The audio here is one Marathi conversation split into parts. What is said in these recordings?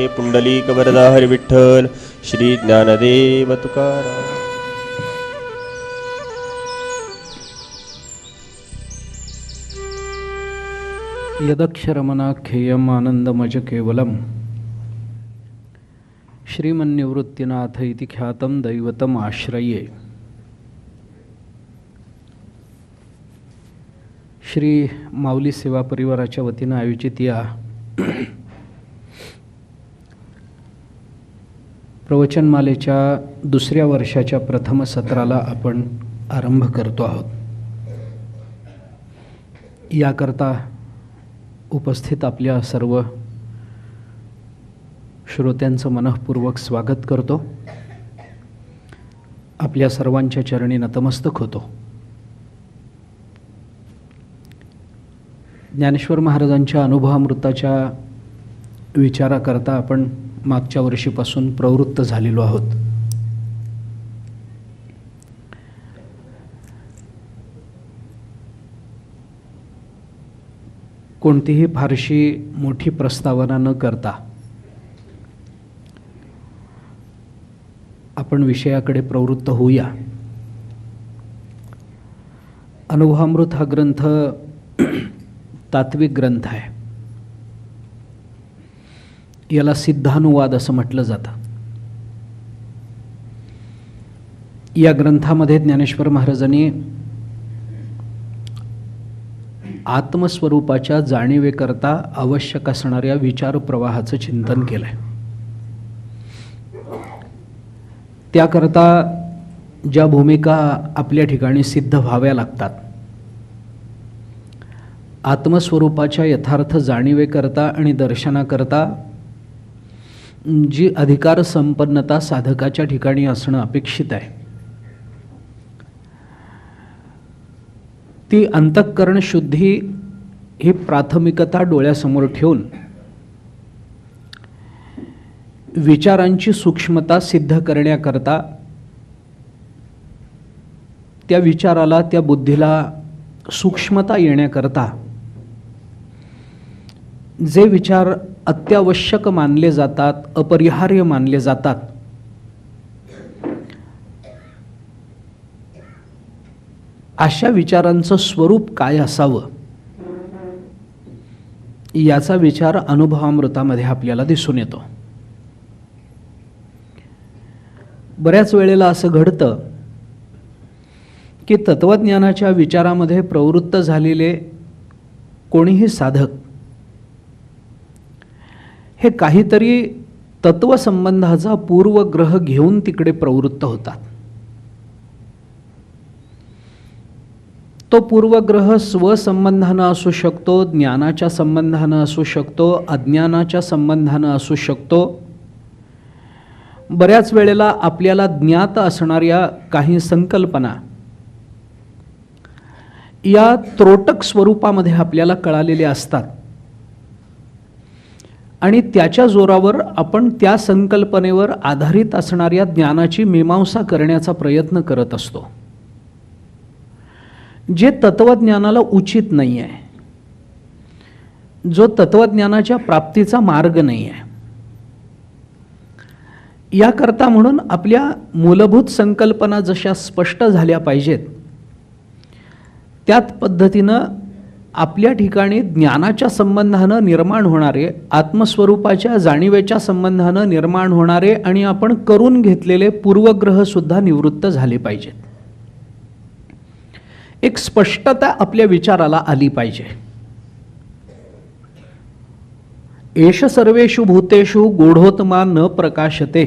पुंडलिक वरदा हरी विठ्ठल श्री ज्ञानदेव तुकाराम. यदक्षरमनाख्येयम् आनंदमज केवलम् श्रीमन्निवृत्तिनाथ इति ख्यातं दैवतम् आश्रये. श्री माऊली सेवा परिवाराच्या वतीनं आयोजित या प्रवचनमालेच्या दुसऱ्या वर्षाच्या प्रथम सत्राला आपण आरंभ करतो आहोत. याकरता उपस्थित आपल्या सर्व श्रोत्यांचं मनःपूर्वक स्वागत करतो. आपल्या सर्वांच्या चरणी नतमस्तक होतो. ज्ञानेश्वर महाराजांच्या अनुभवामृताच्या विचाराकरता आपण मागच्या वर्षीपासून प्रवृत्त झालेलो आहोत. कोणतीही फारशी मोठी प्रस्तावना न करता आपण विषयाकडे प्रवृत्त होऊया. अनुभवामृत हा ग्रंथ तात्विक ग्रंथ आहे. याला सिद्धानुवाद असं म्हटलं जातं. या ग्रंथामध्ये ज्ञानेश्वर महाराजांनी आत्मस्वरूपाच्या जाणीवेकरता आवश्यक असणाऱ्या विचार प्रवाहाचं चिंतन केलं आहे. त्याकरता ज्या भूमिका आपल्या ठिकाणी सिद्ध व्हाव्या लागतात, आत्मस्वरूपाच्या यथार्थ जाणीवेकरता आणि दर्शनाकरता जी अधिकार संपन्नता साधकाच्या ठिकाणी असणं अपेक्षित आहे, ती अंतःकरण शुद्धी ही प्राथमिकता डोळ्यासमोर ठेवून विचारांची सूक्ष्मता सिद्ध करण्याकरता, त्या विचाराला त्या बुद्धीला सूक्ष्मता येण्याकरता जे विचार अत्यावश्यक मानले जातात, अपरिहार्य मानले जातात, अशा विचारांचं स्वरूप काय असावं याचा विचार अनुभवामृतामध्ये आपल्याला दिसून येतो. बऱ्याच वेळेला असं घडतं की तत्वज्ञानाच्या विचारामध्ये प्रवृत्त झालेले कोणीही साधक हे काहीतरी तत्वसंबंधाचा पूर्वग्रह घेऊन तिकडे प्रवृत्त होतात. तो पूर्वग्रह स्वसंबंधानं असू शकतो, ज्ञानाच्या संबंधानं असू शकतो, अज्ञानाच्या संबंधानं असू शकतो. बऱ्याच वेळेला आपल्याला ज्ञात असणाऱ्या काही संकल्पना या त्रोटक स्वरूपामध्ये आपल्याला कळालेल्या असतात आणि त्याच्या जोरावर आपण त्या संकल्पनेवर आधारित असणाऱ्या ज्ञानाची मीमांसा करण्याचा प्रयत्न करत असतो, जे तत्वज्ञानाला उचित नाही आहे, जो तत्वज्ञानाच्या प्राप्तीचा मार्ग नाही आहे. याकरता म्हणून आपल्या मूलभूत संकल्पना जशा स्पष्ट झाल्या पाहिजेत, त्याच पद्धतीनं आपल्या ठिकाणी ज्ञानाच्या संबंधानं निर्माण होणारे, आत्मस्वरूपाच्या जाणीवेच्या संबंधानं निर्माण होणारे आणि आपण करून घेतलेले पूर्वग्रह सुद्धा निवृत्त झाले पाहिजेत. एक स्पष्टता आपल्या विचाराला आली पाहिजे. एष सर्वेषु भूतेषु गूढोत्मा न प्रकाशते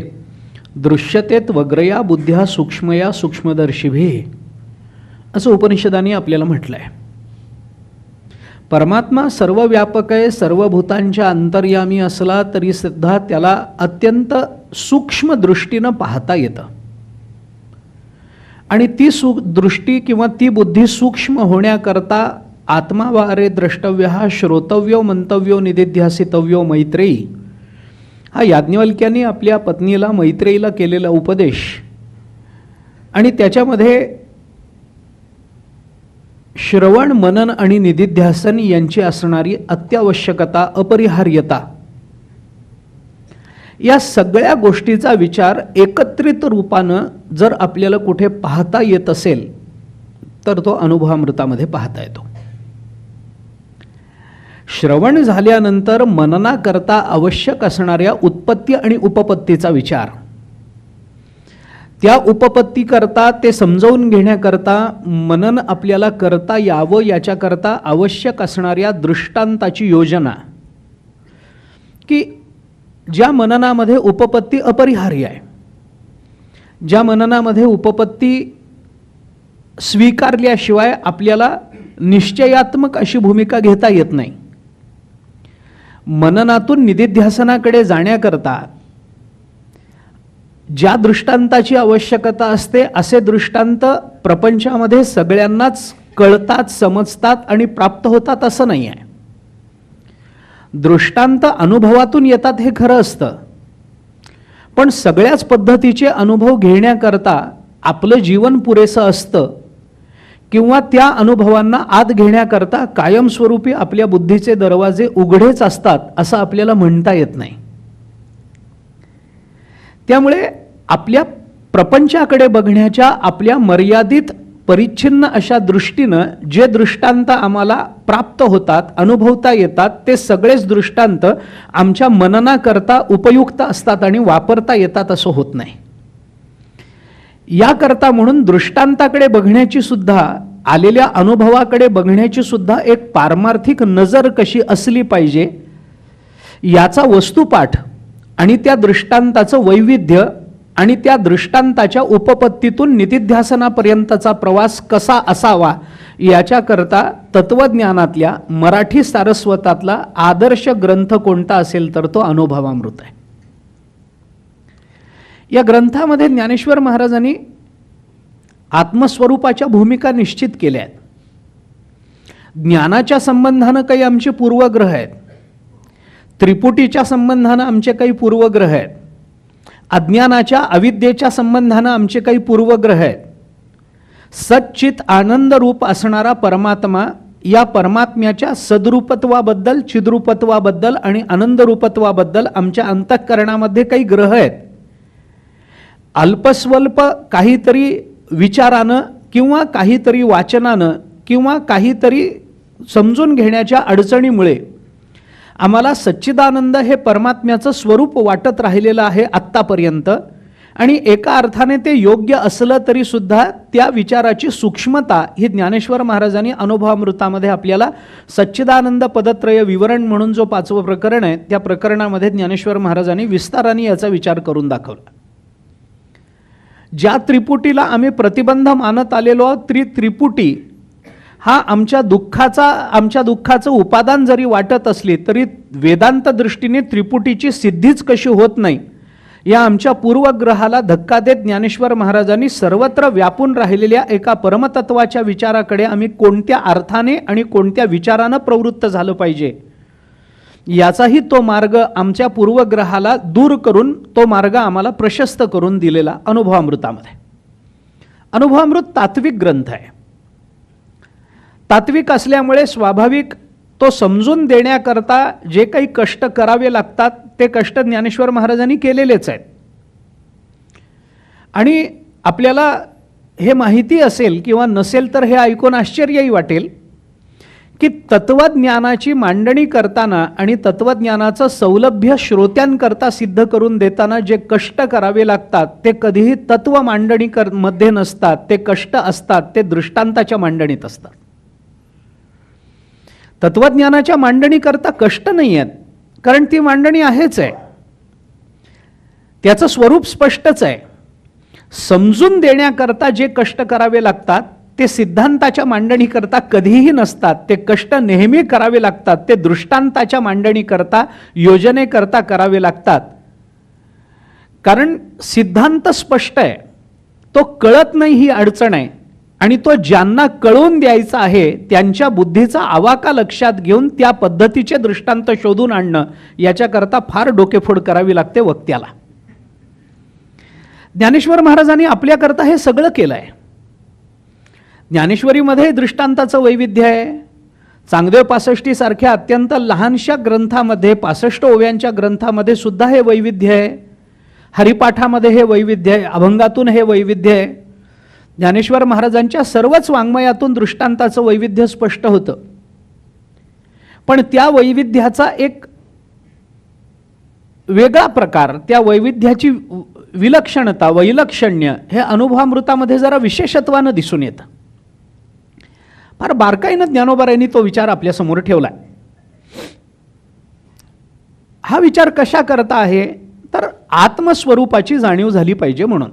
दृश्यतेत वग्रया बुद्ध्या सूक्ष्मया सूक्ष्मदर्शिभिः असं उपनिषदांनी आपल्याला म्हटलं आहे. परमात्मा सर्व व्यापक आहे, सर्व भूतांच्या अंतर्यामी असला तरी सुद्धा त्याला अत्यंत सूक्ष्म दृष्टीनं पाहता येतं आणि ती दृष्टी किंवा ती बुद्धी सूक्ष्म होण्याकरता आत्मावारे द्रष्टव्य श्रोतव्यो मंतव्यो निदिध्यासितव्यो मैत्रेयी हा याज्ञवल्क्यांनी आपल्या पत्नीला मैत्रेयीला केलेला उपदेश आणि त्याच्यामध्ये श्रवण मनन आणि निदिध्यासन यांची असणारी अत्यावश्यकता अपरिहार्यता या सगळ्या गोष्टीचा विचार एकत्रित रूपानं जर आपल्याला कुठे पाहता येत असेल तर तो अनुभवामृतामध्ये पाहता येतो. श्रवण झाल्यानंतर मननाकरता आवश्यक असणाऱ्या उत्पत्ती आणि उपपत्तीचा विचार, त्या उपपत्ती करता ते समजावून घेण्याकरता मनन आपल्याला करता यावं याच्याकरता आवश्यक असणाऱ्या दृष्टांताची योजना, की ज्या मननामध्ये उपपत्ती अपरिहार्य आहे, ज्या मननामध्ये उपपत्ती स्वीकारल्याशिवाय आपल्याला निश्चयात्मक अशी भूमिका घेता येत नाही, मननातून निधिध्यासनाकडे जाण्याकरता ज्या दृष्टांताची आवश्यकता असते असे दृष्टांत प्रपंचामध्ये सगळ्यांनाच कळतात, समजतात आणि प्राप्त होतात असं नाही आहे. दृष्टांत अनुभवातून येतात हे खरं असतं, पण सगळ्याच पद्धतीचे अनुभव घेण्याकरता आपलं जीवन पुरेसं असतं किंवा त्या अनुभवांना आत घेण्याकरता कायमस्वरूपी आपल्या बुद्धीचे दरवाजे उघडेच असतात असं आपल्याला म्हणता येत नाही. त्यामुळे आपल्या प्रपंचाकडे बघण्याच्या आपल्या मर्यादित परिच्छिन्न अशा दृष्टीनं जे दृष्टांत आम्हाला प्राप्त होतात, अनुभवता येतात, ते सगळेच दृष्टांत आमच्या मननाकरता उपयुक्त असतात आणि वापरता येतात असं होत नाही. याकरता म्हणून दृष्टांताकडे बघण्याची सुद्धा, आलेल्या अनुभवाकडे बघण्याची सुद्धा एक पारमार्थिक नजर कशी असली पाहिजे याचा वस्तुपाठ आणि त्या दृष्टांताचं वैविध्य आणि त्या दृष्टांताच्या उपपत्तीतून निधिध्यासनापर्यंतचा प्रवास कसा असावा याच्याकरता तत्वज्ञानातल्या मराठी सारस्वतातला आदर्श ग्रंथ कोणता असेल तर तो अनुभवामृत आहे. या ग्रंथामध्ये ज्ञानेश्वर महाराजांनी आत्मस्वरूपाच्या भूमिका निश्चित केल्या आहेत. ज्ञानाच्या संबंधानं काही आमचे पूर्वग्रह आहेत, त्रिपुटीच्या संबंधानं आमचे काही पूर्वग्रह आहेत, अज्ञानाच्या अविद्येच्या संबंधानं आमचे काही पूर्वग्रह आहेत. सच्चित आनंद रूप असणारा परमात्मा, या परमात्म्याच्या सद्रूपत्वाबद्दल, चिद्रूपत्वाबद्दल आणि आनंदरूपत्वाबद्दल आमच्या अंतःकरणामध्ये काही ग्रह आहेत. अल्पस्वल्प काहीतरी विचारानं किंवा काहीतरी वाचनानं किंवा काहीतरी समजून घेण्याच्या अडचणीमुळे आम्हाला सच्चिदानंद हे परमात्म्याचं स्वरूप वाटत राहिलेलं आहे आत्तापर्यंत, आणि एका अर्थाने ते योग्य असलं तरी सुद्धा त्या विचाराची सूक्ष्मता ही ज्ञानेश्वर महाराजांनी अनुभवामृतामध्ये आपल्याला सच्चिदानंद पदत्रय विवरण म्हणून जो 5वं प्रकरण आहे त्या प्रकरणामध्ये ज्ञानेश्वर महाराजांनी विस्ताराने याचा विचार करून दाखवला. ज्या त्रिपुटीला आम्ही प्रतिबंध मानत आलेलो आहोत, त्रिपुटी हा आमच्या दुःखाचं उपादान जरी वाटत असली तरी वेदांत दृष्टीने त्रिपुटीची सिद्धीच कशी होत नाही या आमच्या पूर्वग्रहाला धक्का देत ज्ञानेश्वर महाराजांनी सर्वत्र व्यापून राहिलेल्या एका परमतत्वाच्या विचाराकडे आम्ही कोणत्या अर्थाने आणि कोणत्या विचारानं प्रवृत्त झालं पाहिजे याचाही तो मार्ग आमच्या पूर्वग्रहाला दूर करून तो मार्ग आम्हाला प्रशस्त करून दिलेला अनुभवामृतामध्ये. अनुभवामृत तात्विक ग्रंथ आहे. तात्विक असल्यामुळे स्वाभाविक तो समजून देण्याकरता जे काही कष्ट करावे लागतात ते कष्ट ज्ञानेश्वर महाराजांनी केलेलेच आहेत. आणि आपल्याला हे माहिती असेल किंवा नसेल तर हे ऐकून आश्चर्यही वाटेल की तत्वज्ञानाची मांडणी करताना आणि तत्वज्ञानाचं सौलभ्य श्रोत्यांकरता सिद्ध करून देताना जे कष्ट करावे लागतात ते कधीही तत्व मांडणी मध्ये नसतात. ते कष्ट असतात ते दृष्टांताच्या मांडणीत असतात. तत्वज्ञानाच्या मांडणी करता कष्ट नाही आहेत, कारण ती मांडणी आहेच आहे, त्याचं स्वरूप स्पष्टच आहे. समजून देण्याकरता जे कष्ट करावे लागतात ते सिद्धांताच्या मांडणीकरता कधीही नसतात. ते कष्ट नेहमी करावे लागतात, ते दृष्टांताच्या मांडणीकरता, योजनेकरता करावे लागतात. कारण सिद्धांत स्पष्ट आहे, तो कळत नाही ही अडचण आहे, आणि तो ज्यांना कळून द्यायचा आहे त्यांच्या बुद्धीचा आवाका लक्षात घेऊन त्या पद्धतीचे दृष्टांत शोधून आणणं याच्याकरता फार डोकेफोड करावी लागते वक्त्याला. ज्ञानेश्वर महाराजांनी आपल्याकरता हे सगळं केलं आहे. ज्ञानेश्वरीमध्ये दृष्टांताचं वैविध्य आहे, चांगदेव पासष्टी सारख्या अत्यंत लहानशा ग्रंथामध्ये 65 ओव्यांच्या ग्रंथामध्ये सुद्धा हे वैविध्य आहे. हरिपाठामध्ये हे वैविध्य आहे, अभंगातून हे वैविध्य आहे. ज्ञानेश्वर महाराजांच्या सर्वच वाङ्मयातून दृष्टांताचं वैविध्य स्पष्ट होतं. पण त्या वैविध्याचा एक वेगळा प्रकार, त्या वैविध्याची विलक्षणता, वैलक्षण्य हे अनुभवामृतामध्ये जरा विशेषत्वानं दिसून येतं. फार बारकाईनं ज्ञानोबारायांनी तो विचार आपल्यासमोर ठेवला. हा विचार कशा करता आहे तर आत्मस्वरूपाची जाणीव झाली पाहिजे म्हणून.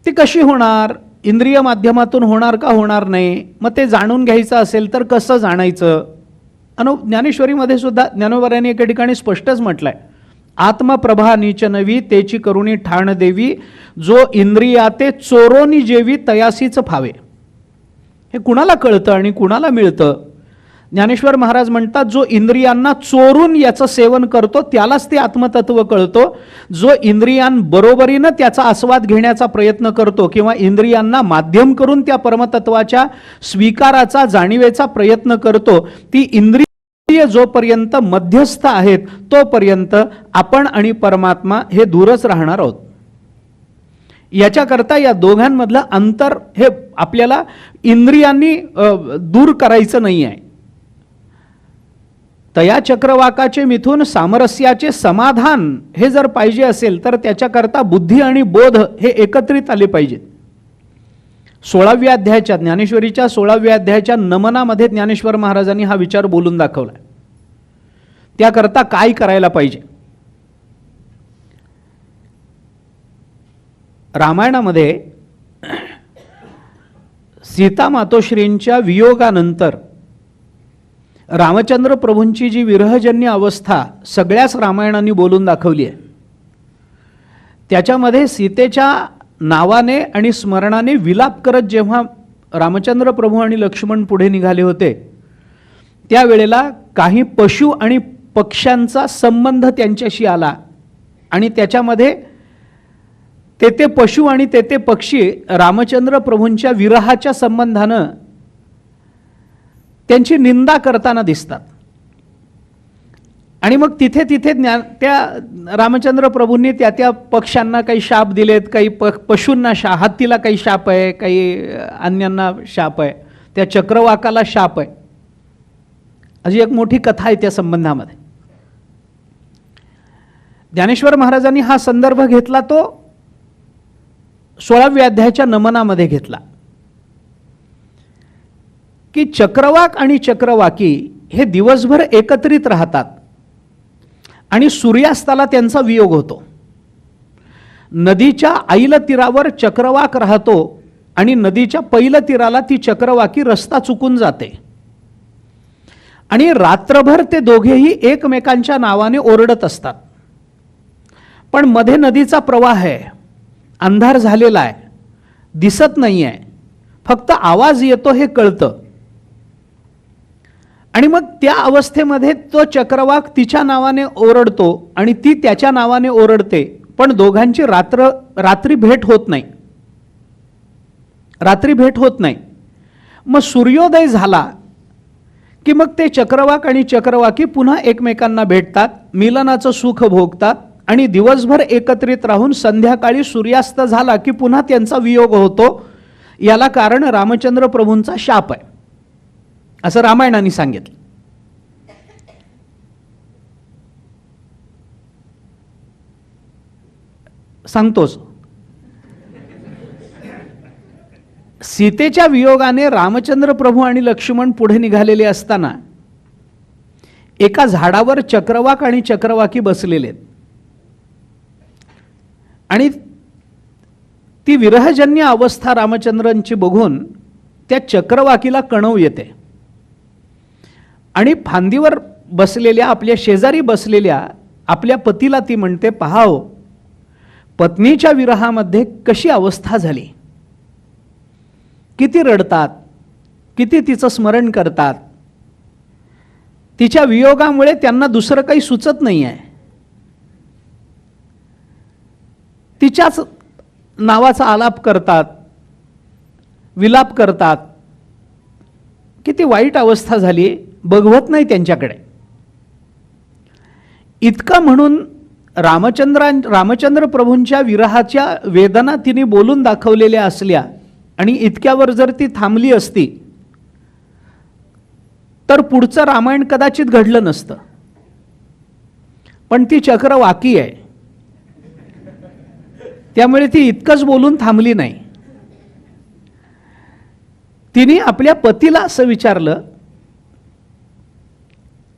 ती कशी होणार? इंद्रिय माध्यमातून होणार का होणार नाही? मग ते जाणून घ्यायचं असेल तर कसं जाणायचं? ज्ञानेश्वरीमध्ये सुद्धा ज्ञानोबारायांनी एके ठिकाणी स्पष्टच म्हटलंय, आत्मप्रभा नीच नवी तेची करुणी ठाण देवी, जो इंद्रियाते चोरोनी जेवी तयासीच फावे. हे कुणाला कळतं आणि कुणाला मिळतं? ज्ञानेश्वर महाराज म्हणतात, जो इंद्रियांना चोरून याचं सेवन करतो त्यालाच ते आत्मतत्व कळतो. जो इंद्रियांबरोबरीनं त्याचा आस्वाद घेण्याचा प्रयत्न करतो किंवा इंद्रियांना माध्यम करून त्या परमतत्वाच्या स्वीकाराचा, जाणीवेचा प्रयत्न करतो, ती इंद्रिय जोपर्यंत मध्यस्थ आहेत तोपर्यंत आपण आणि परमात्मा हे दूरच राहणार आहोत. याच्याकरता या दोघांमधलं अंतर हे आपल्याला इंद्रियांनी दूर करायचं नाही आहे. तया चक्रवाकाचे मिथून सामरस्याचे समाधान हे जर पाहिजे असेल तर त्याच्याकरता बुद्धी आणि बोध हे एकत्रित आले पाहिजेत. 16व्या अध्यायाच्या, ज्ञानेश्वरीच्या 16व्या अध्यायाच्या नमनामध्ये ज्ञानेश्वर महाराजांनी हा विचार बोलून दाखवला. त्याकरता काय करायला पाहिजे? रामायणामध्ये सीता मातोश्रींच्या वियोगानंतर रामचंद्र प्रभूंची जी विरहजन्य अवस्था सगळ्याच रामायणांनी बोलून दाखवली आहे. त्याच्यामध्ये सीतेच्या नावाने आणि स्मरणाने विलाप करत जेव्हा रामचंद्र प्रभू आणि लक्ष्मण पुढे निघाले होते, त्यावेळेला काही पशु आणि पक्ष्यांचा संबंध त्यांच्याशी आला आणि त्याच्यामध्ये ते पशु आणि ते पक्षी रामचंद्र प्रभूंच्या विरहाच्या संबंधानं त्यांची निंदा करताना दिसतात. आणि मग तिथे त्या रामचंद्र प्रभूंनी त्या पक्ष्यांना काही शाप दिलेत, काही पशूंना हत्तीला काही शाप आहे, काही अन्यांना शाप आहे, त्या चक्रवाकाला शाप आहे. अशी एक मोठी कथा आहे त्या संबंधामध्ये. ज्ञानेश्वर महाराजांनी हा संदर्भ घेतला, तो 16व्या अध्यायाच्या नमनामध्ये घेतला की चक्रवाक आणि चक्रवाकी हे दिवसभर एकत्रित राहतात आणि सूर्यास्ताला त्यांचा वियोग होतो. नदीच्या ऐल तीरावर चक्रवाक राहतो आणि नदीच्या पैल तीराला ती चक्रवाकी रस्ता चुकून जाते आणि रात्रभर ते दोघेही एकमेकांच्या नावाने ओरडत असतात. पण मध्ये नदीचा प्रवाह आहे, अंधार झालेला आहे, दिसत नाही आहे, फक्त आवाज येतो हे कळतं. आणि मग त्या अवस्थेमध्ये तो चक्रवाक तिच्या नावाने ओरडतो आणि ती त्याच्या नावाने ओरडते, पण दोघांची रात्री भेट होत नाही. रात्री भेट होत नाही. मग सूर्योदय झाला की मग ते चक्रवाक आणि चक्रवाकी पुन्हा एकमेकांना भेटतात, मिलनाचं सुख भोगतात आणि दिवसभर एकत्रित राहून संध्याकाळी सूर्यास्त झाला की पुन्हा त्यांचा वियोग होतो. याला कारण रामचंद्र प्रभूंचा शाप आहे असं रामायणाने सांगितलं. सांगतोच, सीतेच्या वियोगाने रामचंद्र प्रभू आणि लक्ष्मण पुढे निघालेले असताना एका झाडावर चक्रवाक आणि चक्रवाकी बसलेले आहेत आणि ती विरहजन्य अवस्था रामचंद्रांची बघून त्या चक्रवाकीला कणव येते आणि फांदीवर बसलेल्या, आपल्या शेजारी बसलेल्या आपल्या पतीला ती म्हणते, पहाव पत्नीच्या विरहामध्ये कशी अवस्था झाली, किती रडतात, किती तिचं स्मरण करतात. तिच्या वियोगामुळे त्यांना दुसरं काही सुचत नाही आहे. तिच्याच नावाचा आलाप करतात, विलाप करतात. किती वाईट अवस्था झाली, बघवत नाही त्यांच्याकडे. इतका म्हणून रामचंद्र प्रभूंच्या विरहाच्या वेदना तिने बोलून दाखवलेल्या असल्या आणि इतक्यावर जर ती थांबली असती तर पुढचं रामायण कदाचित घडलं नसतं. पण ती चक्रवाकी आहे, त्यामुळे ती इतकंच बोलून थांबली नाही. तिने आपल्या पतीला असं विचारलं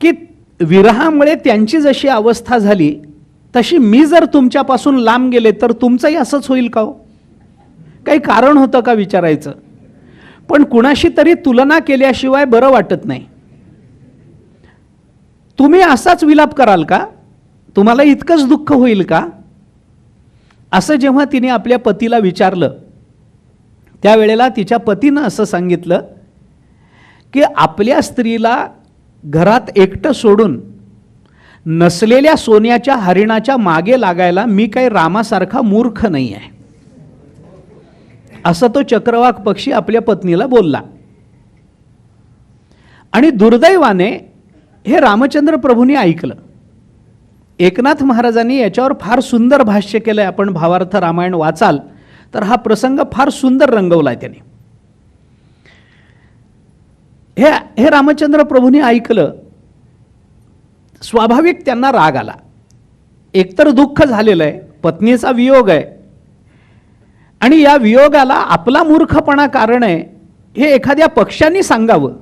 की विरहामुळे त्यांची जशी अवस्था झाली तशी मी जर तुमच्यापासून लांब गेले तर तुमचंही असंच होईल का हो? काही कारण होतं का विचारायचं. पण कुणाशी तरी तुलना केल्याशिवाय बरं वाटत नाही. तुम्ही असाच विलाप कराल का? तुम्हाला इतकंच दुःख होईल का? असं जेव्हा तिने आपल्या पतीला विचारलं त्यावेळेला तिच्या पतीनं असं सांगितलं की आपल्या स्त्रीला घरात एकटं सोडून नसलेल्या सोन्याच्या हरिणाच्या मागे लागायला मी काही रामासारखा मूर्ख नाही आहे. असं तो चक्रवाक पक्षी आपल्या पत्नीला बोलला. आणि दुर्दैवाने हे रामचंद्र प्रभूंनी ऐकलं. एकनाथ महाराजांनी याच्यावर फार सुंदर भाष्य केलंय. आपण भावार्थ रामायण वाचाल तर हा प्रसंग फार सुंदर रंगवलाय त्याने. हे रामचंद्र प्रभूंनी ऐकलं. स्वाभाविक त्यांना राग आला. एकतर दुःख झालेलं आहे, पत्नीचा वियोग आहे आणि या वियोगाला आपला मूर्खपणा कारण आहे हे एखाद्या पक्षाने सांगावं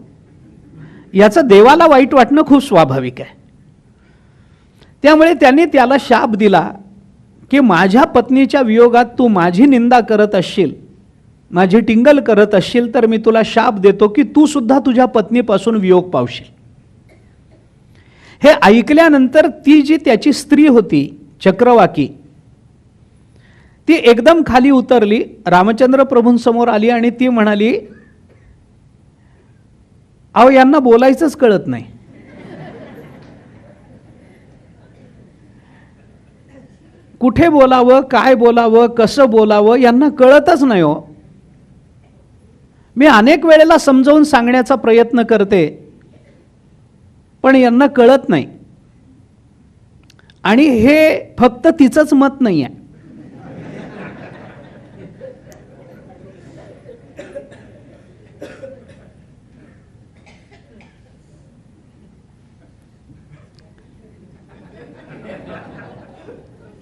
याचं देवाला वाईट वाटणं खूप स्वाभाविक आहे. त्यामुळे त्यांनी त्याला शाप दिला की माझ्या पत्नीच्या वियोगात तू माझी निंदा करत असशील, माझी टिंगल करत असशील तर मी तुला शाप देतो की तू सुद्धा तुझ्या पत्नीपासून वियोग पावशील. हे ऐकल्यानंतर ती जी त्याची स्त्री होती चक्रवाकी ती एकदम खाली उतरली, रामचंद्र प्रभूंसमोर आली आणि ती म्हणाली, अहो यांना बोलायचंच कळत नाही. कुठे बोलावं, काय बोलावं, कसं बोलावं यांना कळतच नाही हो. मी अनेक वेळेला समजावून सांगण्याचा प्रयत्न करते पण यांना कळत नाही. आणि हे फक्त तिचंच मत नाही आहे.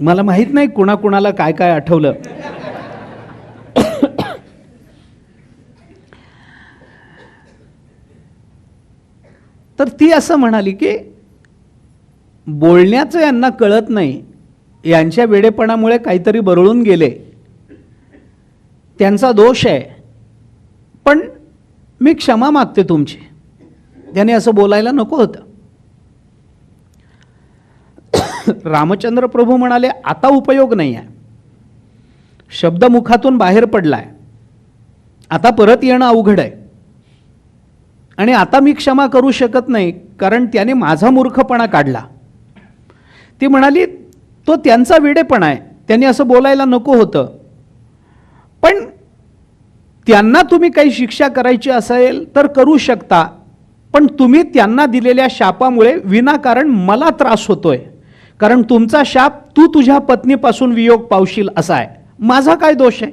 मला माहित नाही कुणाकुणाला काय काय आठवलं. तर ती असं म्हणाली की बोलण्याचं यांना कळत नाही, यांच्या वेडेपणामुळे काहीतरी बरळून गेले, त्यांचा दोष आहे, पण मी क्षमा मागते तुमची. त्याने असं बोलायला नको होतं. रामचंद्र प्रभू म्हणाले, आता उपयोग नाही आहे, शब्द मुखातून बाहेर पडलाय, आता परत येणं अवघड आहे आणि आता मी क्षमा करू शकत नाही कारण त्याने माझा मूर्खपणा काढला. ती म्हणाली, तो त्यांचा वेडेपणा आहे, त्यांनी असं बोलायला नको होतं, पण त्यांना तुम्ही काही शिक्षा करायची असेल तर करू शकता, पण तुम्ही त्यांना दिलेल्या शापामुळे विनाकारण मला त्रास होतोय, कारण तुमचा शाप तू तुझ्या पत्नीपासून वियोग पावशील असा आहे. माझा काय दोष आहे?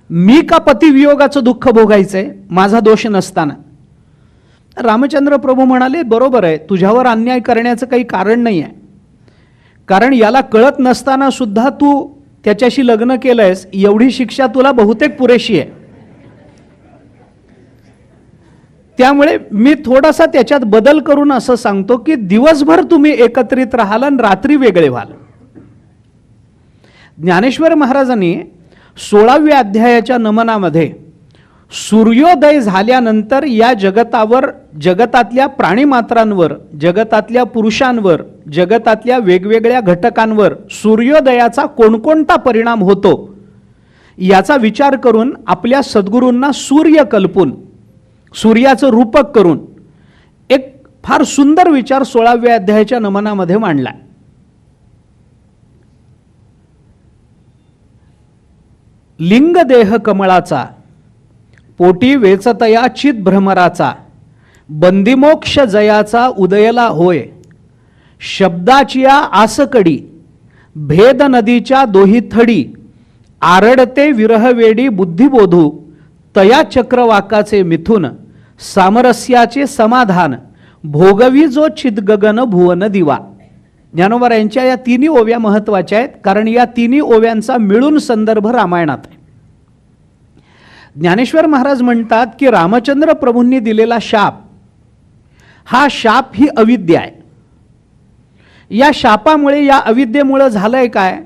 मी का पती वियोगाचं दुःख भोगायचंय माझा दोष नसताना? रामचंद्र प्रभू म्हणाले, बरोबर आहे, तुझ्यावर अन्याय करण्याचं काही कारण नाही आहे, कारण याला कळत नसताना सुद्धा तू त्याच्याशी लग्न केलंयस, एवढी शिक्षा तुला बहुतेक पुरेशी आहे. त्यामुळे मी थोडासा त्याच्यात बदल करून असं सांगतो की दिवसभर तुम्ही एकत्रित राहाल आणि रात्री वेगळे व्हाल. ज्ञानेश्वर महाराजांनी 16व्या अध्यायाच्या नमनामध्ये सूर्योदय झाल्यानंतर या जगतावर, जगतातल्या प्राणीमात्रांवर, जगतातल्या पुरुषांवर, जगतातल्या वेगवेगळ्या घटकांवर सूर्योदयाचा कोणकोणता परिणाम होतो याचा विचार करून आपल्या सद्गुरूंना सूर्य कल्पून, सूर्याचं रूपक करून एक फार सुंदर विचार 16व्या अध्यायाच्या नमनामध्ये मांडला. लिंग देह कमळाचा पोटी वेचतया चित भ्रमराचा, बंदिमोक्ष जयाचा उदयला होय. शब्दाचिया आसकडी, भेद नदीच्या दोही थडी, आरडते विरहवेडी बुद्धिबोधू, तया चक्रवाकाचे मिथुन, सामरस्याचे समाधान, भोगवी जो चिदगगन भुवन दिवा. ज्ञानोबा या तिन्ही ओव्या महत्त्वाच्या आहेत, कारण या तिन्ही ओव्यांचा मिळून संदर्भ रामायणात आहे. ज्ञानेश्वर महाराज म्हणतात की रामचंद्र प्रभूंनी दिलेला शाप, हा शाप ही अविद्या आहे. या शापामुळे, या अविद्येमुळे झालंय काय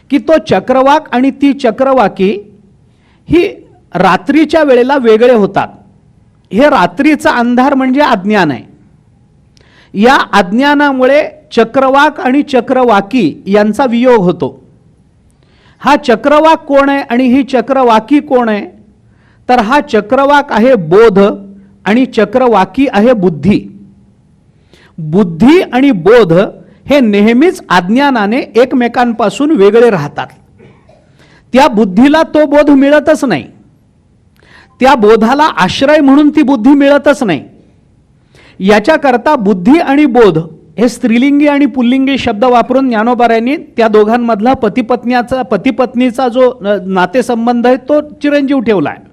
की तो चक्रवाक आणि ती चक्रवाकी ही रात्रीच्या वेळेला वेगळे होतात. हे रात्रीचा अंधार म्हणजे अज्ञान आहे. या अज्ञानामुळे चक्रवाक आणि चक्रवाकी यांचा वियोग होतो. हा चक्रवाक कोण आहे आणि ही चक्रवाकी कोण आहे? तर हा चक्रवाक आहे बोध आणि चक्रवाकी आहे बुद्धी. बुद्धी आणि बोध हे नेहमीच अज्ञानाने एकमेकांपासून वेगळे राहतात. त्या बुद्धीला तो बोध मिळतच नाही, त्या बोधाला आश्रय म्हणून ती बुद्धी मिळतच नाही. याच्याकरता बुद्धी आणि बोध हे स्त्रीलिंगी आणि पुल्लिंगी शब्द वापरून ज्ञानोबारायांनी त्या दोघांमधला पतीपत्नीचा जो नातेसंबंध आहे तो चिरंजीव ठेवला आहे.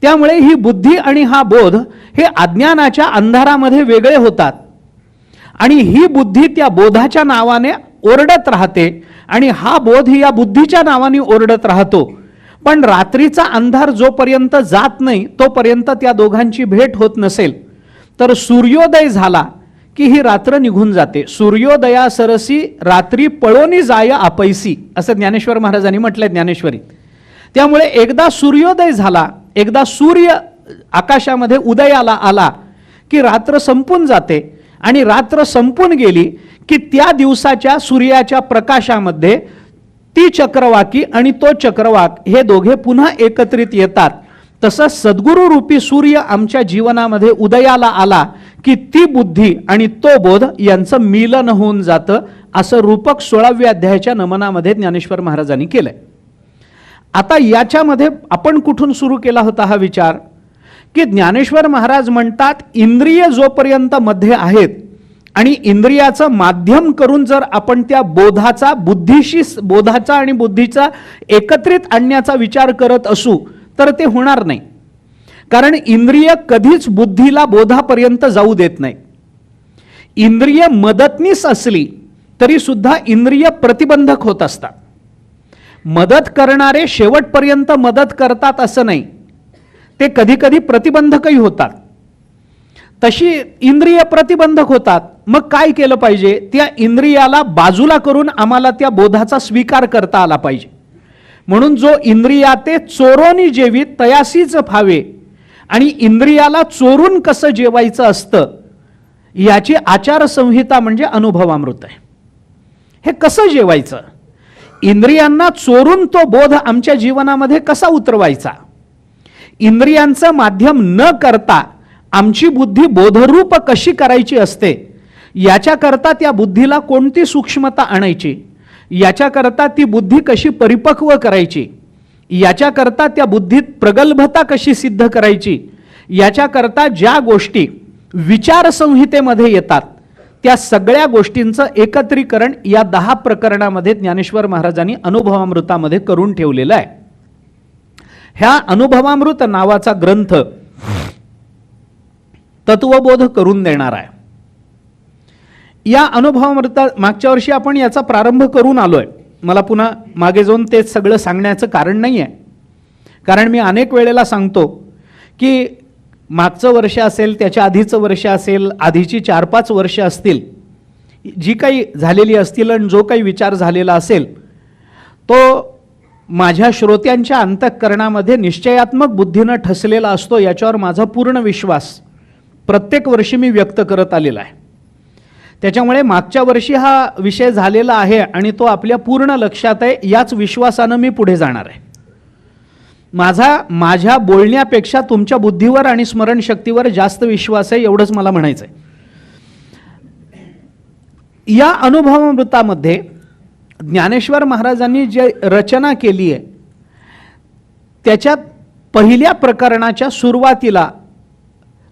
त्यामुळे ही बुद्धी आणि हा बोध हे अज्ञानाच्या अंधारामध्ये वेगळे होतात आणि ही बुद्धी त्या बोधाच्या नावाने ओरडत राहते आणि हा बोध या बुद्धीच्या नावाने ओरडत राहतो. पण रात्रीचा अंधार जोपर्यंत जात नाही तोपर्यंत त्या दोघांची भेट होत नसेल तर सूर्योदय झाला की ही रात्र निघून जाते. सूर्योदया सरसी रात्री पळोनी जाय आपैसी, असं ज्ञानेश्वर महाराजांनी म्हटलंय ज्ञानेश्वरीत. त्यामुळे एकदा सूर्योदय झाला, एकदा सूर्य आकाशामध्ये उदयाला आला की रात्र संपून जाते आणि रात्र संपून गेली की त्या दिवसाच्या सूर्याच्या प्रकाशामध्ये ती चक्रवाकी आणि तो चक्रवाक हे दोघे पुन्हा एकत्रित येतात. तसं सद्गुरू रूपी सूर्य आमच्या जीवनामध्ये उदयाला आला की ती बुद्धी आणि तो बोध यांचं मिलन होऊन जातं, असं रूपक 16व्या अध्यायाच्या नमनामध्ये ज्ञानेश्वर महाराजांनी केलंय. आता याच्यामध्ये आपण कुठून सुरू केला होता हा विचार की ज्ञानेश्वर महाराज म्हणतात इंद्रिय जोपर्यंत मध्ये आहेत आणि इंद्रियाचं माध्यम करून जर आपण त्या बोधाचा बोधाचा आणि बुद्धीचा एकत्रित आणण्याचा विचार करत असू तर ते होणार नाही. कारण इंद्रिय कधीच बुद्धीला बोधापर्यंत जाऊ देत नाही. इंद्रिय मदतनीस असली तरी सुद्धा इंद्रिय प्रतिबंधक होत असतात. मदत करणारे शेवटपर्यंत मदत करतात असं नाही, ते कधी कधी प्रतिबंधकही होतात. तशी इंद्रिय प्रतिबंधक होतात. मग काय केलं पाहिजे? त्या इंद्रियाला बाजूला करून आम्हाला त्या बोधाचा स्वीकार करता आला पाहिजे. म्हणून जो इंद्रियाते चोरोनी जेवी तयासीच फावे, आणि इंद्रियाला चोरून कसं जेवायचं असतं याची आचारसंहिता म्हणजे अनुभवामृत आहे. हे कसं जेवायचं, इंद्रियांना चोरून तो बोध आमच्या जीवनामध्ये कसा उतरवायचा, इंद्रियांचं माध्यम न करता आमची बुद्धी बोधरूप कशी करायची असते, याच्याकरता त्या बुद्धीला कोणती सूक्ष्मता आणायची, याच्याकरता ती बुद्धी कशी परिपक्व करायची, याच्याकरता त्या बुद्धीत प्रगल्भता कशी सिद्ध करायची, याच्याकरता ज्या गोष्टी विचारसंहितेमध्ये येतात त्या सगळ्या गोष्टींचं एकत्रीकरण या 10 प्रकरणामध्ये ज्ञानेश्वर महाराजांनी अनुभवामृतामध्ये करून ठेवलेलं आहे. ह्या अनुभवामृत नावाचा ग्रंथ तत्वबोध करून देणार आहे. या अनुभवामृता मागच्या वर्षी आपण याचा प्रारंभ करून आलोय. मला पुन्हा मागे जाऊन ते सगळं सांगण्याचं कारण नाही आहे, कारण मी अनेक वेळेला सांगतो की मागचं वर्ष असेल, त्याच्या आधीचं वर्ष असेल, आधीची 4-5 वर्ष असतील, जी काही झालेली असतील आणि जो काही विचार झालेला असेल तो माझ्या श्रोत्यांच्या अंतःकरणामध्ये निश्चयात्मक बुद्धीनं ठसलेला असतो, याच्यावर माझा पूर्ण विश्वास प्रत्येक वर्षी मी व्यक्त करत आलेला आहे. त्याच्यामुळे मागच्या वर्षी हा विषय झालेला आहे आणि तो आपल्या पूर्ण लक्षात आहे, याच विश्वासानं मी पुढे जाणार आहे. माझ्या बोलण्यापेक्षा तुमच्या बुद्धीवर आणि स्मरणशक्तीवर जास्त विश्वास आहे, एवढंच मला म्हणायचं आहे. या अनुभवामृतामध्ये ज्ञानेश्वर महाराजांनी जे रचना केली आहे त्याच्यात पहिल्या प्रकरणाच्या सुरुवातीला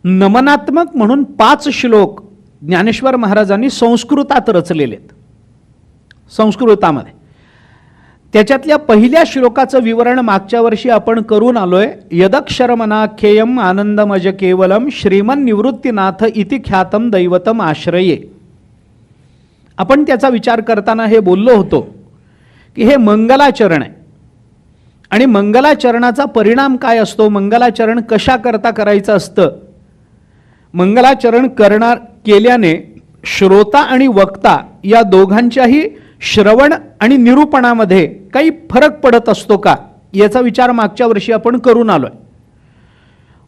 नमनात्मक म्हणून 5 श्लोक ज्ञानेश्वर महाराजांनी संस्कृतात रचलेले आहेत, संस्कृतामध्ये. त्याच्यातल्या पहिल्या श्लोकाचं विवरण मागच्या वर्षी आपण करून आलोय. यदक्षरमनाख्येयम आनंदमज केवलम श्रीमन निवृत्तीनाथ इति ख्यातम दैवतम आश्रये. आपण त्याचा विचार करताना हे बोललो होतो की हे मंगलाचरण आहे आणि मंगलाचरणाचा परिणाम काय असतो, मंगलाचरण कशा करता करायचं असतं. मंगलाचरण केल्याने श्रोता आणि वक्ता या दोघांच्याही श्रवण आणि निरूपणामध्ये काही फरक पडत असतो का, याचा विचार मागच्या वर्षी आपण करून आलोय.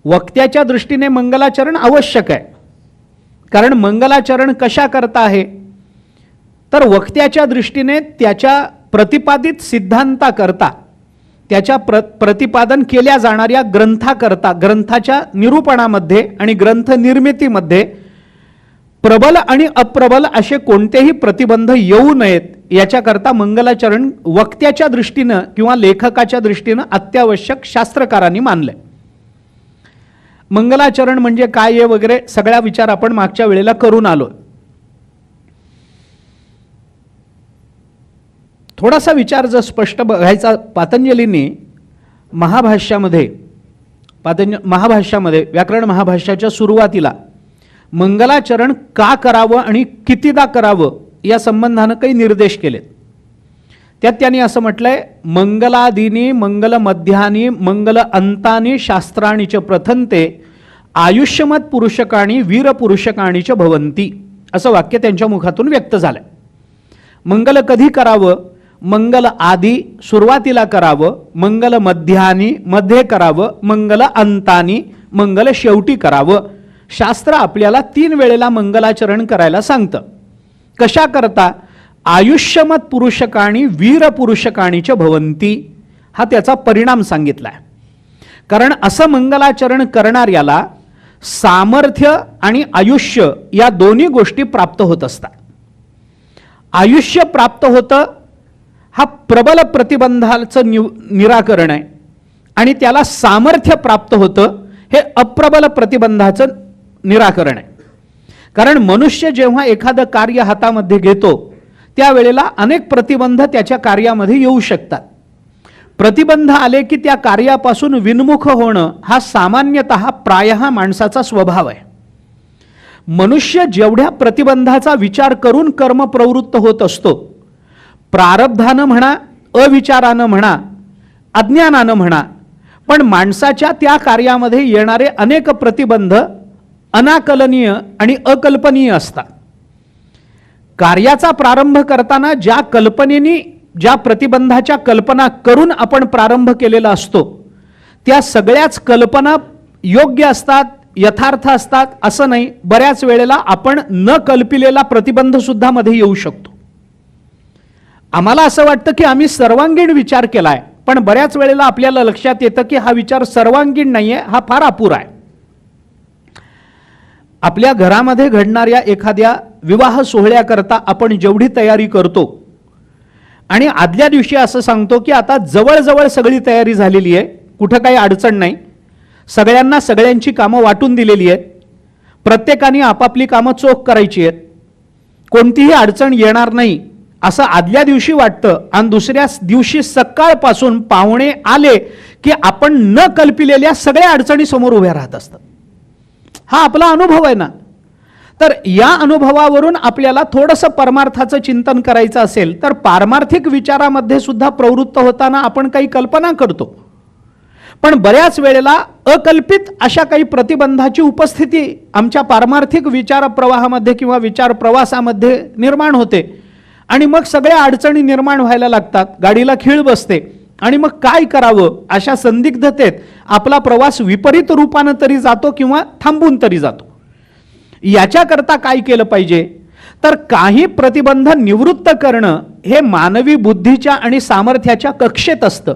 वक्त्याच्या दृष्टीने मंगलाचरण आवश्यक आहे, कारण मंगलाचरण कशा करता आहे, तर वक्त्याच्या दृष्टीने त्याच्या प्रतिपादित सिद्धांताकरता, त्याच्या प्रतिपादन केल्या जाणाऱ्या ग्रंथाकरता, ग्रंथाच्या निरूपणामध्ये आणि ग्रंथ निर्मितीमध्ये प्रबल आणि अप्रबल असे कोणतेही प्रतिबंध येऊ नयेत, याच्याकरता मंगलाचरण वक्त्याच्या दृष्टीनं किंवा लेखकाच्या दृष्टीनं अत्यावश्यक शास्त्रकारांनी मानलंय. मंगलाचरण म्हणजे काय आहे वगैरे सगळा विचार आपण मागच्या वेळेला करून आलो. थोडासा विचार जर स्पष्ट बघायचा, पातंजलींनी महाभाष्यामध्ये व्याकरण महाभाष्याच्या सुरुवातीला मंगलाचरण का करावं आणि कितीदा करावं या संबंधानं काही निर्देश केलेत. त्यात त्यांनी असं म्हटलंय, मंगलादीनी मंगल मध्यानी मंगल अंतानी शास्त्राणी च प्रथन्ते आयुष्यमत पुरुषकाणी वीर पुरुषकाणी च भवंती, असं वाक्य त्यांच्या मुखातून व्यक्त झालंय. मंगल कधी करावं, मंगल आधी सुरुवातीला करावं, मंगल मध्यानी मध्ये करावं, मंगल अंतानी मंगल शेवटी करावं. शास्त्र आपल्याला 3 वेळेला मंगलाचरण करायला सांगतं. कशा करता, आयुष्यमत पुरुषकाणी वीर पुरुषकाणीच भवंती, हा त्याचा परिणाम सांगितलाय. कारण असं मंगलाचरण करणाऱ्याला सामर्थ्य आणि आयुष्य या दोन्ही गोष्टी प्राप्त होत असतात. आयुष्य प्राप्त होतं, हा प्रबल प्रतिबंधाचं निराकरण आहे, आणि त्याला सामर्थ्य प्राप्त होतं, हे अप्रबल प्रतिबंधाचं निराकरण आहे. कारण मनुष्य जेव्हा एखादं कार्य हातामध्ये घेतो त्यावेळेला अनेक प्रतिबंध त्याच्या कार्यामध्ये येऊ शकतात. प्रतिबंध आले की त्या कार्यापासून विन्मुख होणं हा सामान्यतः प्रायः माणसाचा स्वभाव आहे. मनुष्य जेवढ्या प्रतिबंधाचा विचार करून कर्म प्रवृत्त होत असतो, प्रारब्धानं म्हणा, अविचारानं म्हणा, अज्ञानानं म्हणा, पण माणसाच्या त्या कार्यामध्ये येणारे अनेक प्रतिबंध अनाकलनीय आणि अकल्पनीय असतात. कार्याचा प्रारंभ करताना ज्या कल्पनेनी, ज्या प्रतिबंधाच्या कल्पना करून आपण प्रारंभ केलेला असतो, त्या सगळ्याच कल्पना योग्य असतात, यथार्थ असतात असं नाही. बऱ्याच वेळेला आपण न कल्पिलेला प्रतिबंध सुद्धा मध्ये येऊ शकतो. आम्हाला असं वाटतं की आम्ही सर्वांगीण विचार केलाय, पण बऱ्याच वेळेला आपल्याला लक्षात येतं की हा विचार सर्वांगीण नाहीये, हा फार अपुरा आहे. आपल्या घरामध्ये घडणाऱ्या एखाद्या विवाह सोहळ्याकरता आपण जेवढी तयारी करतो आणि आदल्या दिवशी असं सांगतो की आता जवळजवळ सगळी तयारी झालेली आहे, कुठं काही अडचण नाही, सगळ्यांना सगळ्यांची कामं वाटून दिलेली आहेत, प्रत्येकाने आपापली कामं चोख करायची आहेत, कोणतीही अडचण येणार नाही असं आदल्या दिवशी वाटतं, आणि दुसऱ्या दिवशी सकाळपासून पाहुणे आले की आपण न कल्पिलेल्या सगळ्या अडचणी समोर उभ्या राहत असतात. हा आपला अनुभव आहे ना. तर या अनुभवावरून आपल्याला थोडंसं परमार्थाचं चिंतन करायचं असेल तर पारमार्थिक विचारामध्ये सुद्धा प्रवृत्त होताना आपण काही कल्पना करतो, पण बऱ्याच वेळेला अकल्पित अशा काही प्रतिबंधाची उपस्थिती आमच्या पारमार्थिक विचार प्रवाहामध्ये किंवा विचार प्रवासामध्ये निर्माण होते, आणि मग सगळ्या अडचणी निर्माण व्हायला लागतात, गाडीला खीळ बसते, आणि मग काय करावं अशा संदिग्धतेत आपला प्रवास विपरीत रूपानं तरी जातो किंवा थांबून तरी जातो. याच्याकरता काय केलं पाहिजे, तर काही प्रतिबंध निवृत्त करणं हे मानवी बुद्धीच्या आणि सामर्थ्याच्या कक्षेत असतं,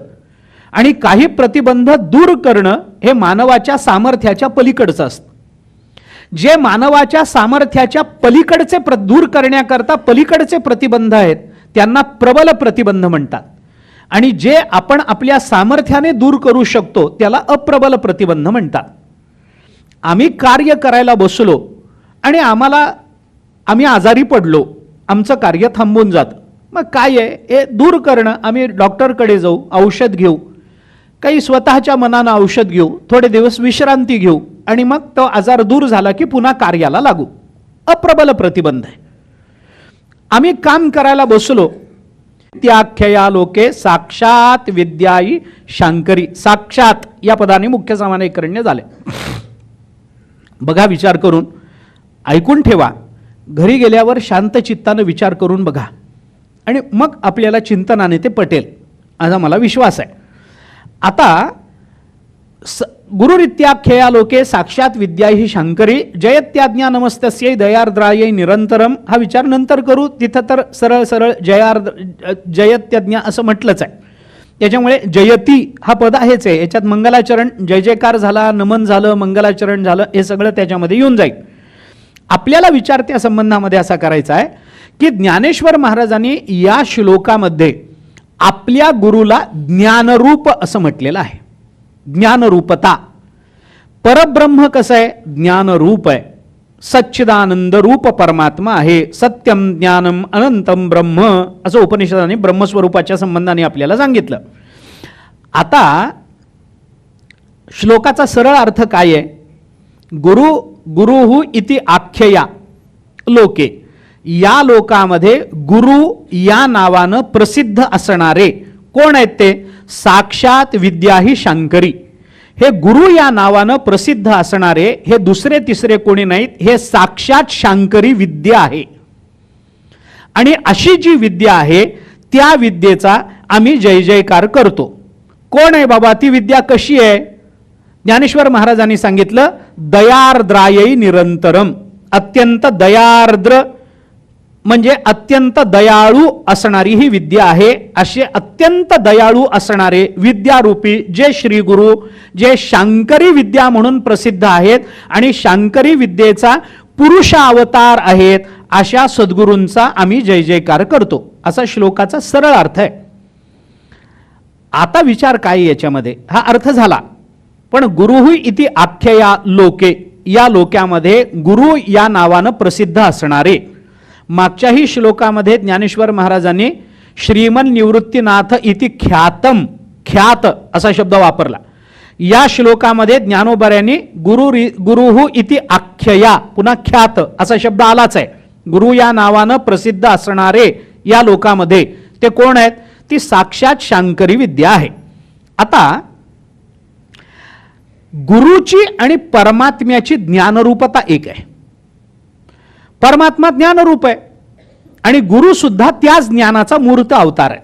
आणि काही प्रतिबंध दूर करणं हे मानवाच्या सामर्थ्याच्या पलीकडचं असतं. जे मानवाच्या सामर्थ्याच्या पलीकडचे दूर करण्याकरता पलीकडचे प्रतिबंध आहेत त्यांना प्रबल प्रतिबंध म्हणतात, आणि जे आपण आपल्या सामर्थ्याने दूर करू शकतो त्याला अप्रबल प्रतिबंध म्हणतात. आम्ही कार्य करायला बसलो आणि आम्ही आजारी पडलो, आमचं कार्य थांबून जातं. मग काय आहे, हे दूर करणं. आम्ही डॉक्टरकडे जाऊ, औषध घेऊ, काही स्वतःच्या मनानं औषध घेऊ, थोडे दिवस विश्रांती घेऊ आणि मग तो आजार दूर झाला की पुन्हा कार्याला लागू. अप्रबल प्रतिबंध आहे. आम्ही काम करायला बसलो, त्याख्यया लोके साक्षात विद्यायी शांकरी. साक्षात या पदाने मुख्य सामान्यीकरण्य झाले. बघा, विचार करून ऐकून ठेवा. घरी गेल्यावर शांत चित्तानं विचार करून बघा आणि मग आपल्याला चिंतनाने ते पटेल असा मला विश्वास आहे. आता गुरुरित्याख्यया लोके साक्षात विद्या ही शांकरी जयत्याज्ञा नमस्तस्यै दयार्द्रायै निरंतरम. हा विचार नंतर करू. तिथं तर सरळ सरळ जयत्याज्ञा असं म्हटलंच आहे. त्याच्यामुळे जयती हा पद आहेच आहे. याच्यात मंगलाचरण, जय जयकार झाला, नमन झालं, मंगलाचरण झालं, हे सगळं त्याच्यामध्ये येऊन जाईल. आपल्याला विचार त्या संबंधामध्ये असा करायचा आहे की ज्ञानेश्वर महाराजांनी या श्लोकामध्ये आपल्या गुरुला ज्ञानरूप असं म्हटलेलं आहे. ज्ञानरूपता. परब्रह्म कसं आहे, ज्ञानरूप आहे. सच्चिदानंद रूप परमात्मा आहे. सत्यम ज्ञानम अनंतम ब्रह्म असं उपनिषदाने ब्रह्मस्वरूपाच्या संबंधाने आपल्याला सांगितलं. आता श्लोकाचा सरळ अर्थ काय आहे, गुरुहु इति आख्यया लोके. या लोकामध्ये गुरु या नावानं प्रसिद्ध असणारे कोण आहेत ते, साक्षात विद्या ही शांकरी. हे गुरु या नावानं प्रसिद्ध असणारे हे दुसरे तिसरे कोणी नाहीत, हे साक्षात शांकरी विद्या आहे. आणि अशी जी विद्या आहे त्या विद्येचा आम्ही जय जयकार करतो. कोण आहे बाबा ती विद्या, कशी आहे? ज्ञानेश्वर महाराजांनी सांगितलं, दयार्द्रायै निरंतरम. अत्यंत दयार्द्र म्हणजे अत्यंत दयाळू असणारी ही विद्या आहे. असे अत्यंत दयाळू असणारे विद्यारूपी जे श्री गुरु, जे शांकरी विद्या म्हणून प्रसिद्ध आहेत आणि शांकरी विद्येचा पुरुष अवतार आहेत, अशा सद्गुरूंचा आम्ही जय जयकार करतो, असा श्लोकाचा सरळ अर्थ आहे. आता विचार काय याच्यामध्ये, हा अर्थ झाला. पण गुरुहु इति आख्यया लोके, या लोक्यामध्ये गुरु या नावानं प्रसिद्ध असणारे. मागच्याही श्लोकामध्ये ज्ञानेश्वर महाराजांनी श्रीमन निवृत्तीनाथ इति ख्यातम, ख्यात असा शब्द वापरला. या श्लोकामध्ये ज्ञानोबऱ्यांनी गुरुहु इति आख्यया, पुन्हा ख्यात असा शब्द आलाच आहे. गुरु या नावानं प्रसिद्ध असणारे या लोकामध्ये ते कोण आहेत, ती साक्षात शांकरी विद्या आहे. आता गुरुची आणि परमात्म्याची ज्ञानरूपता एक आहे. परमात्मा ज्ञानरूप आहे आणि गुरु सुद्धा त्याच ज्ञानाचा मूर्त अवतार आहे.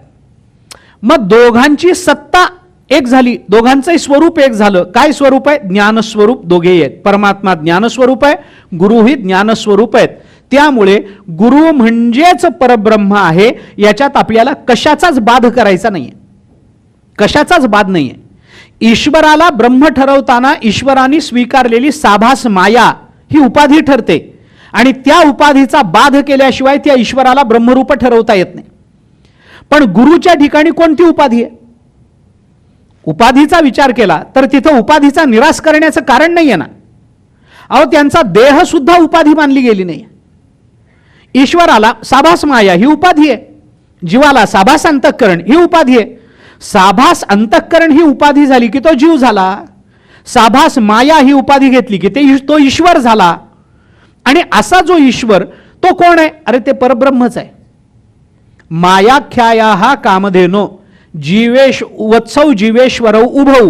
मग दोघांची सत्ता एक झाली, दोघांचंही स्वरूप एक झालं. काय स्वरूप आहे? ज्ञानस्वरूप दोघेही आहेत. परमात्मा ज्ञानस्वरूप आहे, गुरुही ज्ञानस्वरूप आहेत. त्यामुळे गुरु म्हणजेच परब्रह्म आहे. याच्यात आपल्याला कशाचाच बाध करायचा नाहीये, कशाचाच बाध नाहीये. ईश्वराला ब्रह्म ठरवताना ईश्वराने स्वीकारलेली साभास माया ही उपाधी ठरते आणि त्या उपाधीचा बाध केल्याशिवाय त्या ईश्वराला ब्रह्मरूप ठरवता येत नाही. पण गुरुच्या ठिकाणी कोणती उपाधी आहे? उपाधीचा विचार केला तर तिथं उपाधीचा निराश करण्याचं कारण नाहीये ना. अहो, त्यांचा देह सुद्धा उपाधी मानली गेली नाही. ईश्वराला साभास माया ही उपाधी आहे, जीवाला साभास अंतःकरण ही उपाधी आहे. साभास अंतःकरण ही उपाधी झाली की तो जीव झाला. साभास माया ही उपाधी घेतली की तो ईश्वर झाला. आणि असा जो ईश्वर तो कोण आहे? अरे ते परब्रह्मच आहे. मायाख्याया हा कामधेनो वत्सौ जीवेश्वरौ उभौ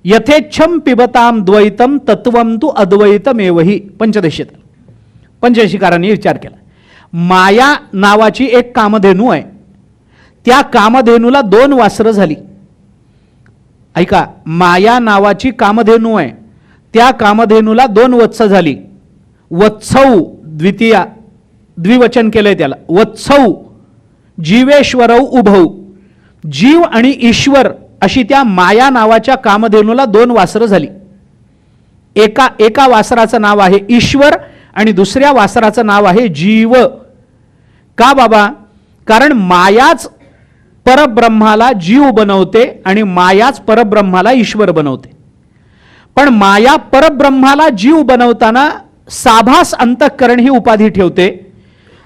यथेच्छम पिबताम द्वैतम तत्वम तु अद्वैतमेवही. पंचदशिकारांनी विचार केला. माया नावाची एक कामधेनू आहे. त्या कामधेनूला 2 वासरं झाली. ऐका, माया नावाची कामधेनू आहे, त्या कामधेनूला 2 वत्स झाली. वत्सौ द्विवचन केलंय त्याला. वत्सौ जीवेश्वरौ उभौ, जीव आणि ईश्वर अशी त्या माया नावाच्या कामधेनूला 2 वासरं झाली. एका वासराचं नाव आहे ईश्वर आणि दुसऱ्या वासराचं नाव आहे जीव. का बाबा? कारण मायाच परब्रह्माला जीव बनवते आणि मायाच परब्रह्माला ईश्वर बनवते. पण माया परब्रह्माला जीव बनवताना साभास अंतःकरण ही उपाधी ठेवते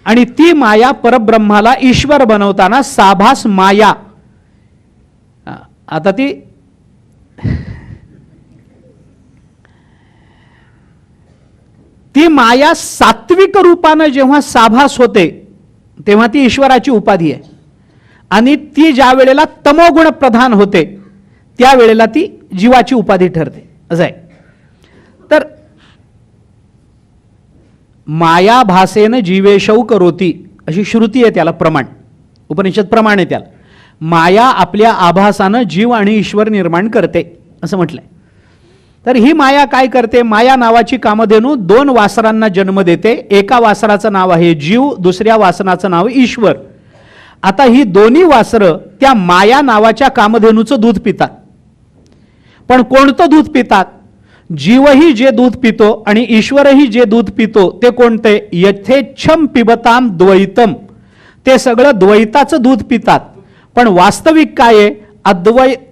आणि ती माया परब्रह्माला ईश्वर बनवताना साभास माया. आता ती माया सात्विक रूपानं जेव्हा साभास होते तेव्हा ती ईश्वराची उपाधी आहे आणि ती ज्या वेळेला तमोगुण प्रधान होते त्यावेळेला ती जीवाची उपाधी ठरते असं आहे. तर माया भासेन जीवेशौ करोती अशी श्रुती आहे, त्याला प्रमाण, उपनिषद प्रमाण आहे त्याला. माया आपल्या आभासानं जीव आणि ईश्वर निर्माण करते असं म्हटलंय. तर ही माया काय करते? माया नावाची कामधेनू 2 वासरांना जन्म देते. एका वासराचं नाव आहे जीव, दुसऱ्या वासराचं नाव ईश्वर. आता ही दोन्ही वासरं त्या माया नावाच्या कामधेनूचं दूध पितात. पण कोणतं दूध पितात? जीवही जे दूध पितो आणि ईश्वरही जे दूध पितो ते कोणते? यथेच्छम पिबताम द्वैतम. ते सगळं द्वैताचं दूध पितात. पण वास्तविक काय आहे?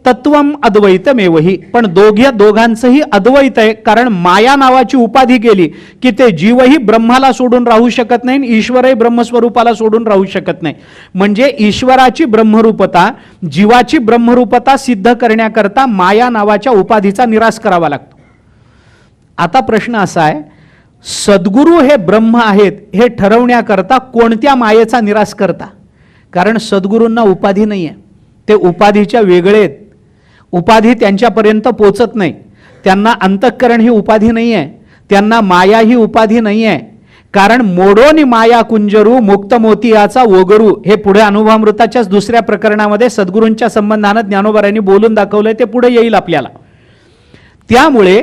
तत्वम अद्वैतमेवही. पण दोघांचंही अद्वैत आहे, कारण माया नावाची उपाधी गेली की ते जीवही ब्रह्माला सोडून राहू शकत नाही, ईश्वरही ब्रह्मस्वरूपाला सोडून राहू शकत नाही. म्हणजे ईश्वराची ब्रह्मरूपता, जीवाची ब्रह्मरूपता सिद्ध करण्याकरता माया नावाच्या उपाधीचा निराश करावा लागतो. आता प्रश्न असा आहे, सद्गुरू हे ब्रह्म आहेत हे ठरवण्याकरता कोणत्या मायेचा निराश करता? कारण सद्गुरूंना उपाधी नाही आहे, ते उपाधीच्या वेगळे आहेत. उपाधी त्यांच्यापर्यंत पोचत नाही. त्यांना अंतःकरण ही उपाधी नाही आहे, त्यांना माया ही उपाधी नाही आहे. कारण मोडोनी माया कुंजरू मुक्त मोतियाचा वगरू हे पुढे अनुभवामृताच्याच दुसऱ्या प्रकरणामध्ये सद्गुरूंच्या संबंधानं ज्ञानोबारायांनी बोलून दाखवलंय, ते पुढे येईल आपल्याला. त्यामुळे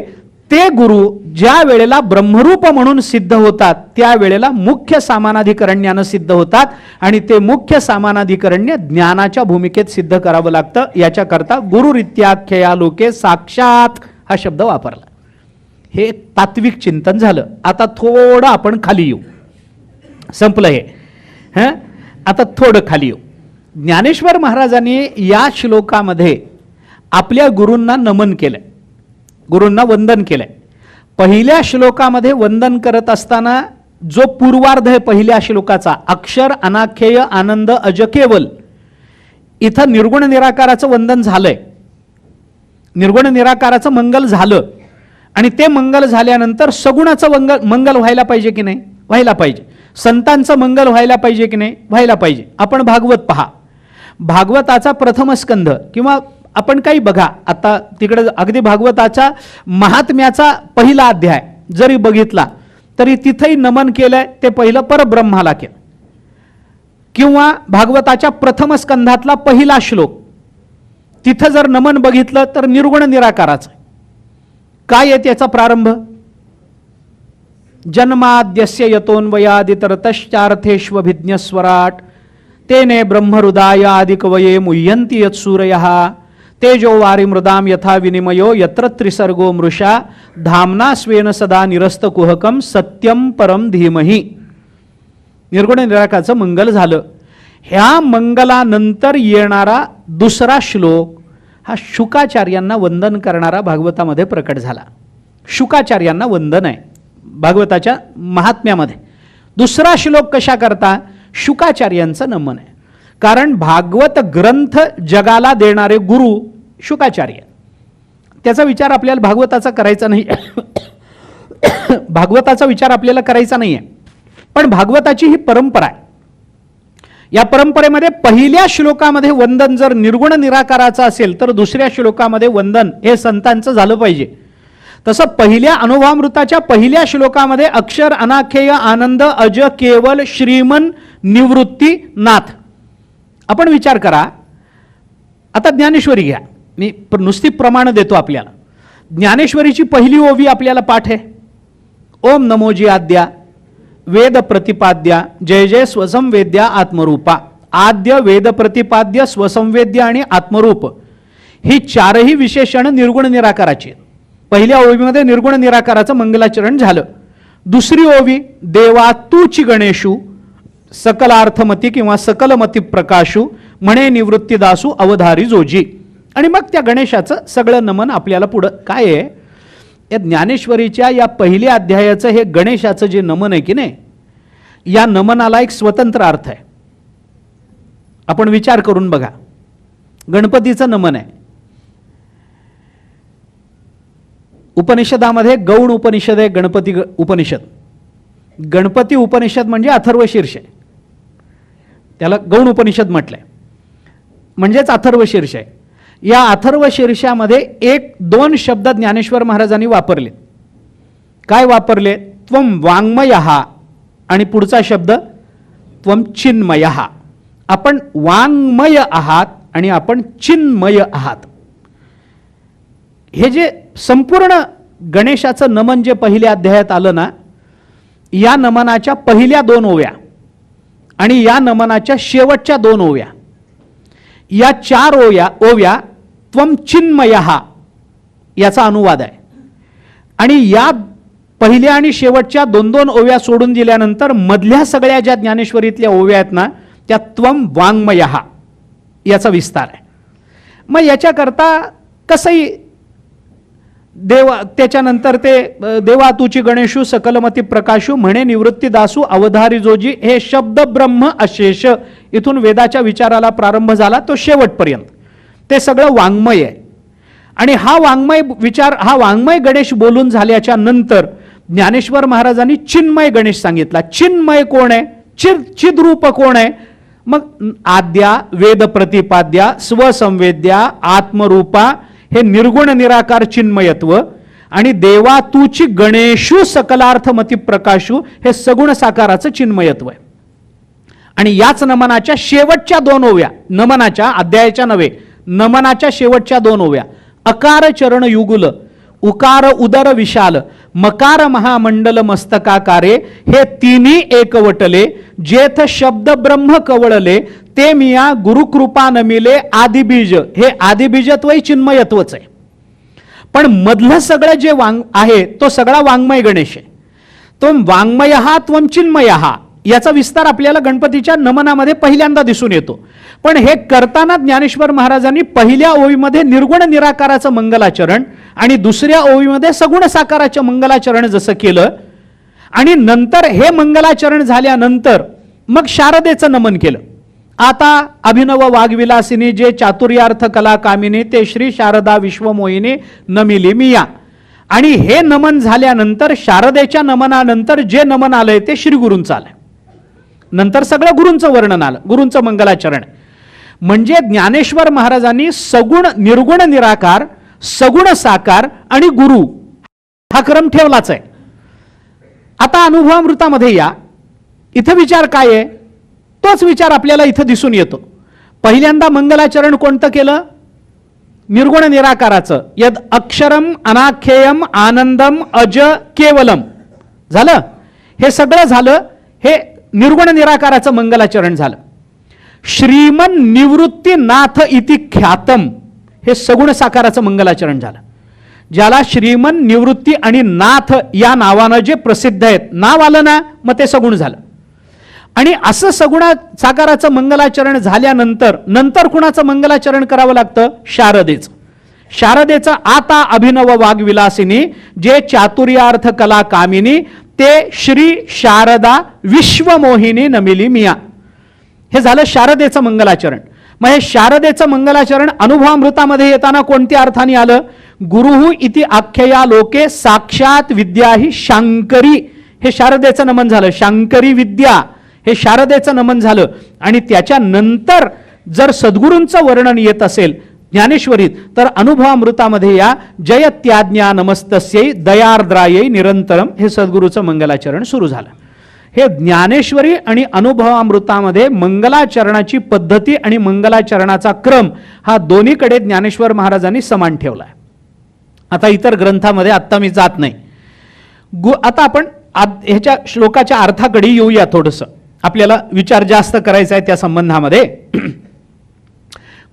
ते गुरु ज्या वेळेला ब्रह्मरूप म्हणून सिद्ध होतात त्यावेळेला मुख्य सामानाधिकरण्यानं सिद्ध होतात आणि ते मुख्य सामानाधिकरण्य ज्ञानाच्या भूमिकेत सिद्ध करावं लागतं. याच्याकरता गुरुरित्याख्यया लोके साक्षात हा शब्द वापरला. हे तात्विक चिंतन झालं. आता थोडं आपण खाली येऊ. संपलं हे. आता थोडं खाली येऊ. ज्ञानेश्वर महाराजांनी या श्लोकामध्ये आपल्या गुरूंना नमन केलंय, गुरूंना वंदन केलंय. पहिल्या श्लोकामध्ये वंदन करत असताना जो पूर्वार्ध आहे पहिल्या श्लोकाचा, अक्षर अनाख्येय आनंद अज केवल, इथं निर्गुण निराकाराचं वंदन झालंय, निर्गुण निराकाराचं मंगल झालं. आणि ते मंगल झाल्यानंतर सगुणाचं मंगल व्हायला पाहिजे की नाही? व्हायला पाहिजे. संतांचं मंगल व्हायला पाहिजे की नाही? व्हायला पाहिजे. आपण भागवत पहा, भागवताचा प्रथम स्कंध किंवा आपण काही बघा, आता तिकडे अगदी भागवताचा महात्म्याचा पहिला अध्याय जरी बघितला तरी तिथेही नमन केलंय ते पहिलं परब्रह्माला केलं. किंवा भागवताच्या प्रथम स्कंधातला पहिला श्लोक तिथं जर नमन बघितलं तर निर्गुण निराकाराचं. काय आहे त्याचा प्रारंभ? जन्माद्यस्य यतोन्वयादितरतश्चार्थेष्वभिज्ञस्वराट तेने ब्रह्महृदाय आदिकवये मुह्यन्ति यत्सूरयः तेजो वारी मृदाम यथा विनिमयो यत्र त्रिसर्गो मृषा धामना स्वेन सदा निरस्त कुहकम सत्यम परम धीमहि. निर्गुण निराकाराचं मंगल झालं. ह्या मंगलानंतर येणारा दुसरा श्लोक हा शुकाचार्यांना वंदन करणारा भागवतामध्ये प्रकट झाला. शुकाचार्यांना वंदन आहे भागवताच्या महात्म्यामध्ये. दुसरा श्लोक कशा करता? शुकाचार्यांचं नमन आहे. कारण भागवत ग्रंथ जगाला देणारे गुरु शुकाचार्य. त्याचा विचार आपल्याला भागवताचा करायचा नाही, भागवताचा विचार आपल्याला करायचा नाही आहे. पण भागवताची ही परंपरा आहे. या परंपरेमध्ये पहिल्या श्लोकामध्ये वंदन जर निर्गुण निराकाराचं असेल तर दुसऱ्या श्लोकामध्ये वंदन हे संतांचं झालं पाहिजे. तसं पहिल्या अनुभवामृताच्या पहिल्या श्लोकामध्ये अक्षर अनाख्येय आनंद अज केवल श्रीमन निवृत्ती नाथ. आपण विचार करा, आता ज्ञानेश्वरी घ्या, मी नुसती प्रमाण देतो आपल्याला. ज्ञानेश्वरीची पहिली ओवी आपल्याला पाठ आहे, ओम नमोजी आद्या वेद प्रतिपाद्या जय जय स्वसंवेद्या आत्मरूपा. आद्य, वेद प्रतिपाद्य, स्वसंवेद्य आणि आत्मरूप ही चारही विशेषण निर्गुण निराकाराची. पहिल्या ओवीमध्ये निर्गुण निराकाराचं मंगलाचरण झालं. दुसरी ओवी देवा तूची गणेशू सकलार्थमती किंवा सकलमती प्रकाशू म्हणे निवृत्तीदासू अवधारी जोजी. आणि मग त्या गणेशाचं सगळं नमन आपल्याला पुढं काय आहे, या ज्ञानेश्वरीच्या या पहिल्या अध्यायाचं हे गणेशाचं जे नमन आहे की नाही, या नमनाला एक स्वतंत्र अर्थ आहे. आपण विचार करून बघा. गणपतीचं नमन आहे. उपनिषदामध्ये गौण उपनिषद आहे, गणपती उपनिषद. गणपती उपनिषद म्हणजे अथर्वशीर्ष आहे, त्याला गौण उपनिषद म्हटलंय, म्हणजेच अथर्वशीर्ष आहे. या अथर्वशीर्षामध्ये 1-2 शब्द ज्ञानेश्वर महाराजांनी वापरले. काय वापरले? त्वम वाङ्मयः आणि पुढचा शब्द त्वम चिन्मयः. आपण वाङ्मय आहात आणि आपण चिन्मय आहात. हे जे संपूर्ण गणेशाचं नमन जे पहिल्या अध्यायात आलं ना, या नमनाच्या पहिल्या 2 ओव्या आणि या नमनाच्या शेवटच्या 2 ओव्या, या 4 ओव्या त्वम चिन्मयः याचा अनुवाद आहे. आणि या पहिल्या आणि शेवटच्या 2-2 ओव्या सोडून दिल्यानंतर मधल्या सगळ्या ज्या ज्ञानेश्वरीतल्या ओव्या आहेत ना, त्या त्वम वाङ्मयः याचा विस्तार आहे. मग याच्याकरता कसंही त्याच्यानंतर ते देवा तुची गणेशू सकलमती प्रकाशू म्हणे निवृत्तीदासू अवधारी जोजी, हे शब्द ब्रह्म अशेष, इथून वेदाच्या विचाराला प्रारंभ झाला तो शेवटपर्यंत ते सगळं वाङ्मय आहे. आणि हा वाङ्मय विचार, हा वाङ्मय गणेश बोलून झाल्याच्या नंतर ज्ञानेश्वर महाराजांनी चिन्मय गणेश सांगितला. चिन्मय कोण आहे? चिद्रूप कोण आहे? मग आद्या, वेद प्रतिपाद्या, स्वसंवेद्या, आत्मरूपा, हे निर्गुण निराकार चिन्मयत्व, आणि देवा तूची गणेशू सकलार्थमती प्रकाशू, हे सगुण साकाराचं चिन्मयत्व आहे. आणि याच नमनाच्या शेवटच्या 2 ओव्या, नमनाच्या अध्यायाच्या नव्हे, नमनाच्या शेवटच्या 2 ओव्या, अकार चरण युगुल, उकार उदर विशाल, मकार महामंडल मस्तकाकारे, हे तिन्ही एकवटले, जेथ शब्द ब्रह्म कवळले, ते मिया गुरुकृपा नमिले आदिबीज, हे आदिबीजत्वही चिन्मयत्वच आहे. पण मधलं सगळं जे आहे तो सगळा वाङ्मय गणेश आहे. तो वाङ्मयः त्वं चिन्मयः याचा विस्तार आपल्याला गणपतीच्या नमनामध्ये पहिल्यांदा दिसून येतो. पण हे करताना ज्ञानेश्वर महाराजांनी पहिल्या ओवीमध्ये निर्गुण निराकाराचं मंगलाचरण आणि दुसऱ्या ओवीमध्ये सगुण साकाराचं मंगलाचरण जसं केलं, आणि नंतर हे मंगलाचरण झाल्यानंतर मग शारदेचं नमन केलं. आता अभिनव वाग्विलासिनी जे चातुर्यार्थ कला कामिनी, ते श्री शारदा विश्वमोहिनी नमिली मिया. आणि हे नमन झाल्यानंतर शारदेच्या नमनानंतर जे नमन आलंय ते श्री गुरूंचं आलंय. नंतर सगळं गुरूंचं वर्णन आलं, गुरूंचं मंगलाचरण. म्हणजे ज्ञानेश्वर महाराजांनी सगुण निर्गुण निराकार, सगुण साकार आणि गुरु हा क्रम ठेवलाच आहे. आता अनुभवामृतामध्ये या, इथं विचार काय आहे तोच विचार आपल्याला इथं दिसून येतो. पहिल्यांदा मंगलाचरण कोणतं केलं? निर्गुण निराकाराचं. यद अक्षरम अनाख्येयम आनंदम अज केवलम झालं, हे सगळं झालं. हे निर्गुण निराकाराचं मंगलाचरण झालं. श्रीमन निवृत्तीनाथ इति ख्यातम, हे सगुण साकाराचं मंगलाचरण झालं. ज्याला श्रीमन निवृत्ती आणि नाथ या नावानं जे प्रसिद्ध आहेत, नाव आलं ना मग ते सगुण झालं. आणि असं सगुण साकाराचं मंगलाचरण झाल्यानंतर नंतर कुणाचं मंगलाचरण करावं लागतं? शारदेचं. शारदेचं आता अभिनव वाग्विलासिनी जे चातुर्यार्थ कला कामिनी, ते श्री शारदा विश्वमोहिनी नमिली मिया, हे झालं शारदेचं मंगलाचरण. मग हे शारदेचं मंगलाचरण अनुभवामृतामध्ये येताना कोणत्या अर्थाने आलं? गुरुहु इति आख्यया लोके साक्षात विद्या ही शांकरी, हे शारदेचं नमन झालं. शांकरी विद्या हे शारदेचं नमन झालं. आणि त्याच्यानंतर जर सद्गुरूंचं वर्णन येत असेल ज्ञानेश्वरीत, तर अनुभवामृतामध्ये या जयत्याज्ञा नमस्तस्यै दयार्द्रायै निरंतरम, हे सद्गुरूचं मंगलाचरण सुरू झालं. हे ज्ञानेश्वरी आणि अनुभवामृतामध्ये मंगलाचरणाची पद्धती आणि मंगलाचरणाचा क्रम हा दोन्हीकडे ज्ञानेश्वर महाराजांनी समान ठेवला आहे. आता इतर ग्रंथामध्ये आत्ता मी जात नाही. आता आपण ह्याच्या श्लोकाच्या अर्थाकडे येऊया. थोडंसं आपल्याला विचार जास्त करायचा आहे त्या संबंधामध्ये.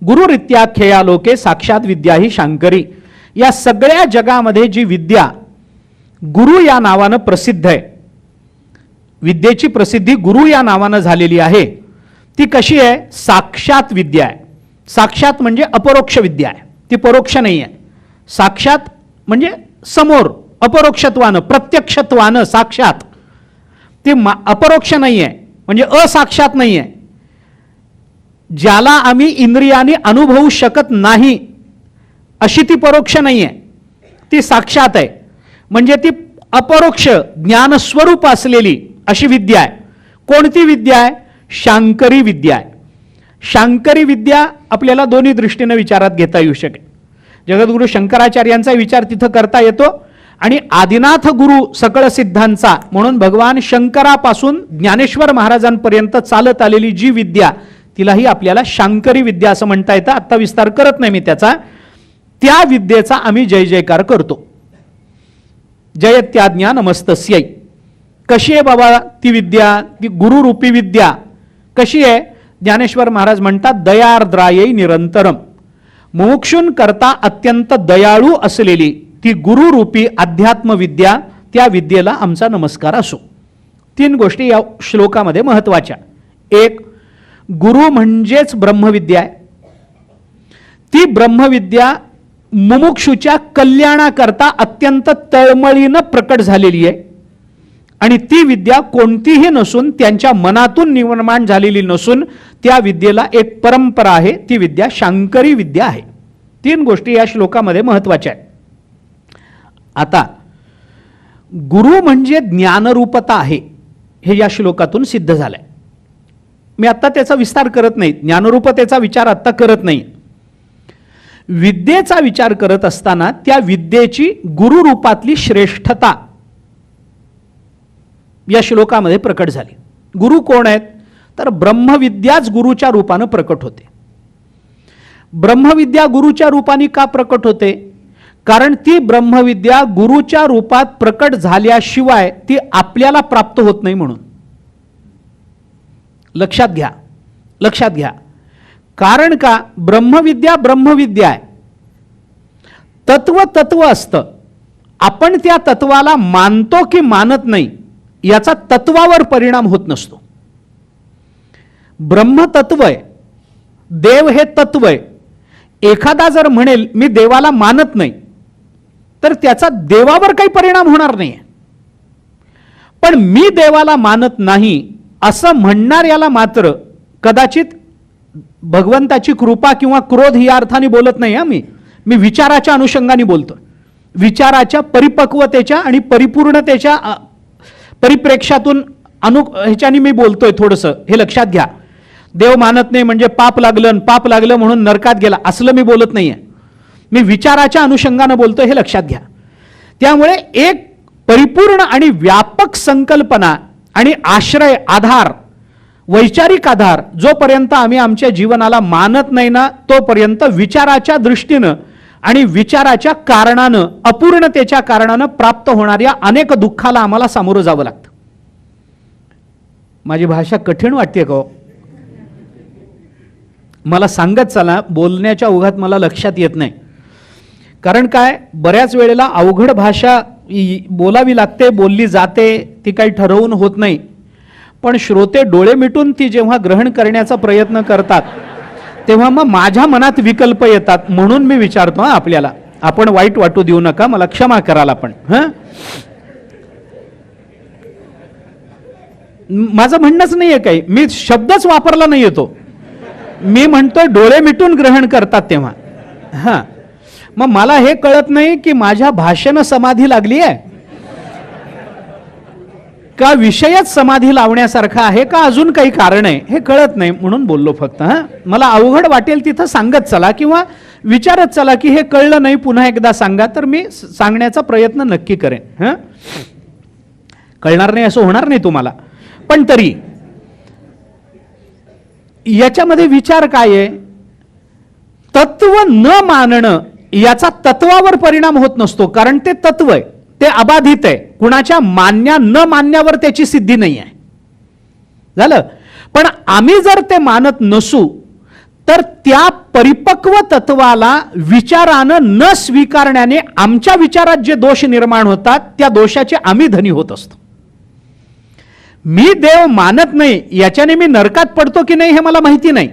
गुरुरित्याख्यया लोके साक्षात विद्या ही शांकरी, या सगळ्या जगामध्ये जी विद्या गुरु या नावानं प्रसिद्ध आहे, विद्येची प्रसिद्धी गुरु या नावानं झालेली आहे ती कशी आहे? साक्षात विद्या आहे. साक्षात म्हणजे अपरोक्ष विद्या आहे, ती परोक्ष नाही आहे. साक्षात म्हणजे समोर, अपरोक्षत्वानं, प्रत्यक्षत्वानं साक्षात. ती अपरोक्ष नाही आहे, म्हणजे असाक्षात नाही आहे. ज्याला आम्ही इंद्रियाने अनुभवू शकत नाही अशी ती परोक्ष नाही आहे, ती साक्षात आहे. म्हणजे ती अपरोक्ष ज्ञानस्वरूप असलेली अशी विद्या आहे. कोणती विद्या आहे? शांकरी विद्या आहे. शांकरी विद्या आपल्याला दोन्ही दृष्टीने विचारात घेता येऊ शकेल. जगद्गुरु शंकराचार्यांचा विचार तिथं करता येतो आणि आदिनाथ गुरु सकळ सिद्धांचा म्हणून भगवान शंकरापासून ज्ञानेश्वर महाराजांपर्यंत चालत आलेली जी विद्या, तिलाही आपल्याला शांकरी विद्या असं म्हणता येतं. आत्ता विस्तार करत नाही मी त्याचा. त्या विद्येचा आम्ही जय जयकार करतो. जयत्याज्ञा नमस्तस्यै. कशी आहे बाबा ती विद्या? ती गुरुरूपी विद्या कशी आहे? ज्ञानेश्वर महाराज म्हणतात, दयार्द्रायै निरंतरम. मोक्षून करता अत्यंत दयाळू असलेली ती गुरुरूपी अध्यात्म विद्या, त्या विद्येला आमचा नमस्कार असो. 3 गोष्टी या श्लोकामध्ये महत्वाच्या. एक, गुरु म्हणजेच ब्रह्मविद्या आहे. ती ब्रह्मविद्या मुमुक्षूच्या कल्याणाकरता अत्यंत तळमळीनं प्रकट झालेली आहे आणि ती विद्या कोणतीही नसून त्यांच्या मनातून निर्माण झालेली नसून त्या विद्येला एक परंपरा आहे. ती विद्या शांकरी विद्या आहे. 3 गोष्टी या श्लोकामध्ये महत्वाच्या आहेत. आता गुरु म्हणजे ज्ञानरूपता आहे हे या श्लोकातून सिद्ध झालंय. मी आत्ता त्याचा विस्तार करत नाही, ज्ञानरूपतेचा विचार आत्ता करत नाही. विद्येचा विचार करत असताना त्या विद्येची गुरुरूपातली श्रेष्ठता या श्लोकामध्ये प्रकट झाली. गुरु कोण आहेत? तर ब्रह्मविद्याच गुरुच्या रूपानं प्रकट होते. ब्रह्मविद्या गुरुच्या रूपाने का प्रकट होते? कारण ती ब्रह्मविद्या गुरुच्या रूपात प्रकट झाल्याशिवाय ती आपल्याला प्राप्त होत नाही म्हणून. लक्षात घ्या, लक्षात घ्या. कारण का? ब्रह्मविद्या ब्रह्मविद्या आहे. तत्व तत्व असतं. आपण त्या तत्वाला मानतो की मानत नाही याचा तत्वावर परिणाम होत नसतो. ब्रह्म तत्व आहे, देव हे तत्व आहे. एखादा जर म्हणेल मी देवाला मानत नाही तर त्याचा देवावर काही परिणाम होणार नाही. पण मी देवाला मानत नाही असं म्हणणाऱ्याला मात्र कदाचित भगवंताची कृपा किंवा क्रोध या अर्थाने बोलत नाही. मी विचाराच्या अनुषंगाने बोलतो. विचाराच्या परिपक्वतेच्या आणि परिपूर्णतेच्या परिप्रेक्षातून ह्याच्याने मी बोलतोय. थोडंसं हे लक्षात घ्या. देव मानत नाही म्हणजे पाप लागलं म्हणून नरकात गेला असलं मी बोलत नाहीये. मी विचाराच्या अनुषंगानं बोलतोय, हे लक्षात घ्या. त्यामुळे एक परिपूर्ण आणि व्यापक संकल्पना आणि आश्रय, आधार, वैचारिक आधार जोपर्यंत आम्ही आमच्या जीवनाला मानत नाही ना तोपर्यंत विचाराच्या दृष्टीनं आणि विचाराच्या कारणानं, अपूर्णतेच्या कारणानं प्राप्त होणाऱ्या अनेक दुःखाला आम्हाला सामोरं जावं लागतं. माझी भाषा कठीण वाटते का? मला सांगत चला, बोलण्याच्या ओघात मला लक्षात येत नाही. कारण काय, बऱ्याच वेळेला अवघड भाषा बोलावी लागते, बोलली जाते, ती काही ठरवून होत नाही. पण श्रोते डोळे मिटून ती जेव्हा ग्रहण करण्याचा प्रयत्न करतात तेव्हा मग माझ्या मनात विकल्प येतात. म्हणून मी विचारतो आपल्याला, आपण वाईट वाटू देऊ नका, मला क्षमा कराल आपण. माझं म्हणणंच नाहीये काही, मी शब्दच वापरला नाही येतो. मी म्हणतोय डोळे मिटून ग्रहण करतात तेव्हा. मग मला हे कळत नाही की माझ्या भाषेनं समाधी लागली आहे का विषयच समाधी लावण्यासारखा आहे का अजून काही कारण आहे हे कळत नाही. म्हणून बोललो फक्त. मला अवघड वाटेल तिथं सांगत चला किंवा विचारत चला की हे कळलं नाही, पुन्हा एकदा सांगा, तर मी सांगण्याचा प्रयत्न नक्की करेन. कळणार नाही असं होणार नाही तुम्हाला. पण तरी याच्यामध्ये विचार काय आहे? तत्व न मानणं याचा तत्वावर परिणाम होत नसतो, कारण ते तत्व आहे, ते अबाधित आहे. कुणाच्या मान्या न मान्यावर त्याची सिद्धी नाही आहे. झालं. पण आम्ही जर ते मानत नसू तर त्या परिपक्व तत्वाला विचारानं न स्वीकारण्याने आमच्या विचारात जे दोष निर्माण होतात त्या दोषाचे आम्ही धनी होत असतो. मी देव मानत नाही, याच्याने मी नरकात पडतो की नाही हे मला माहिती नाही,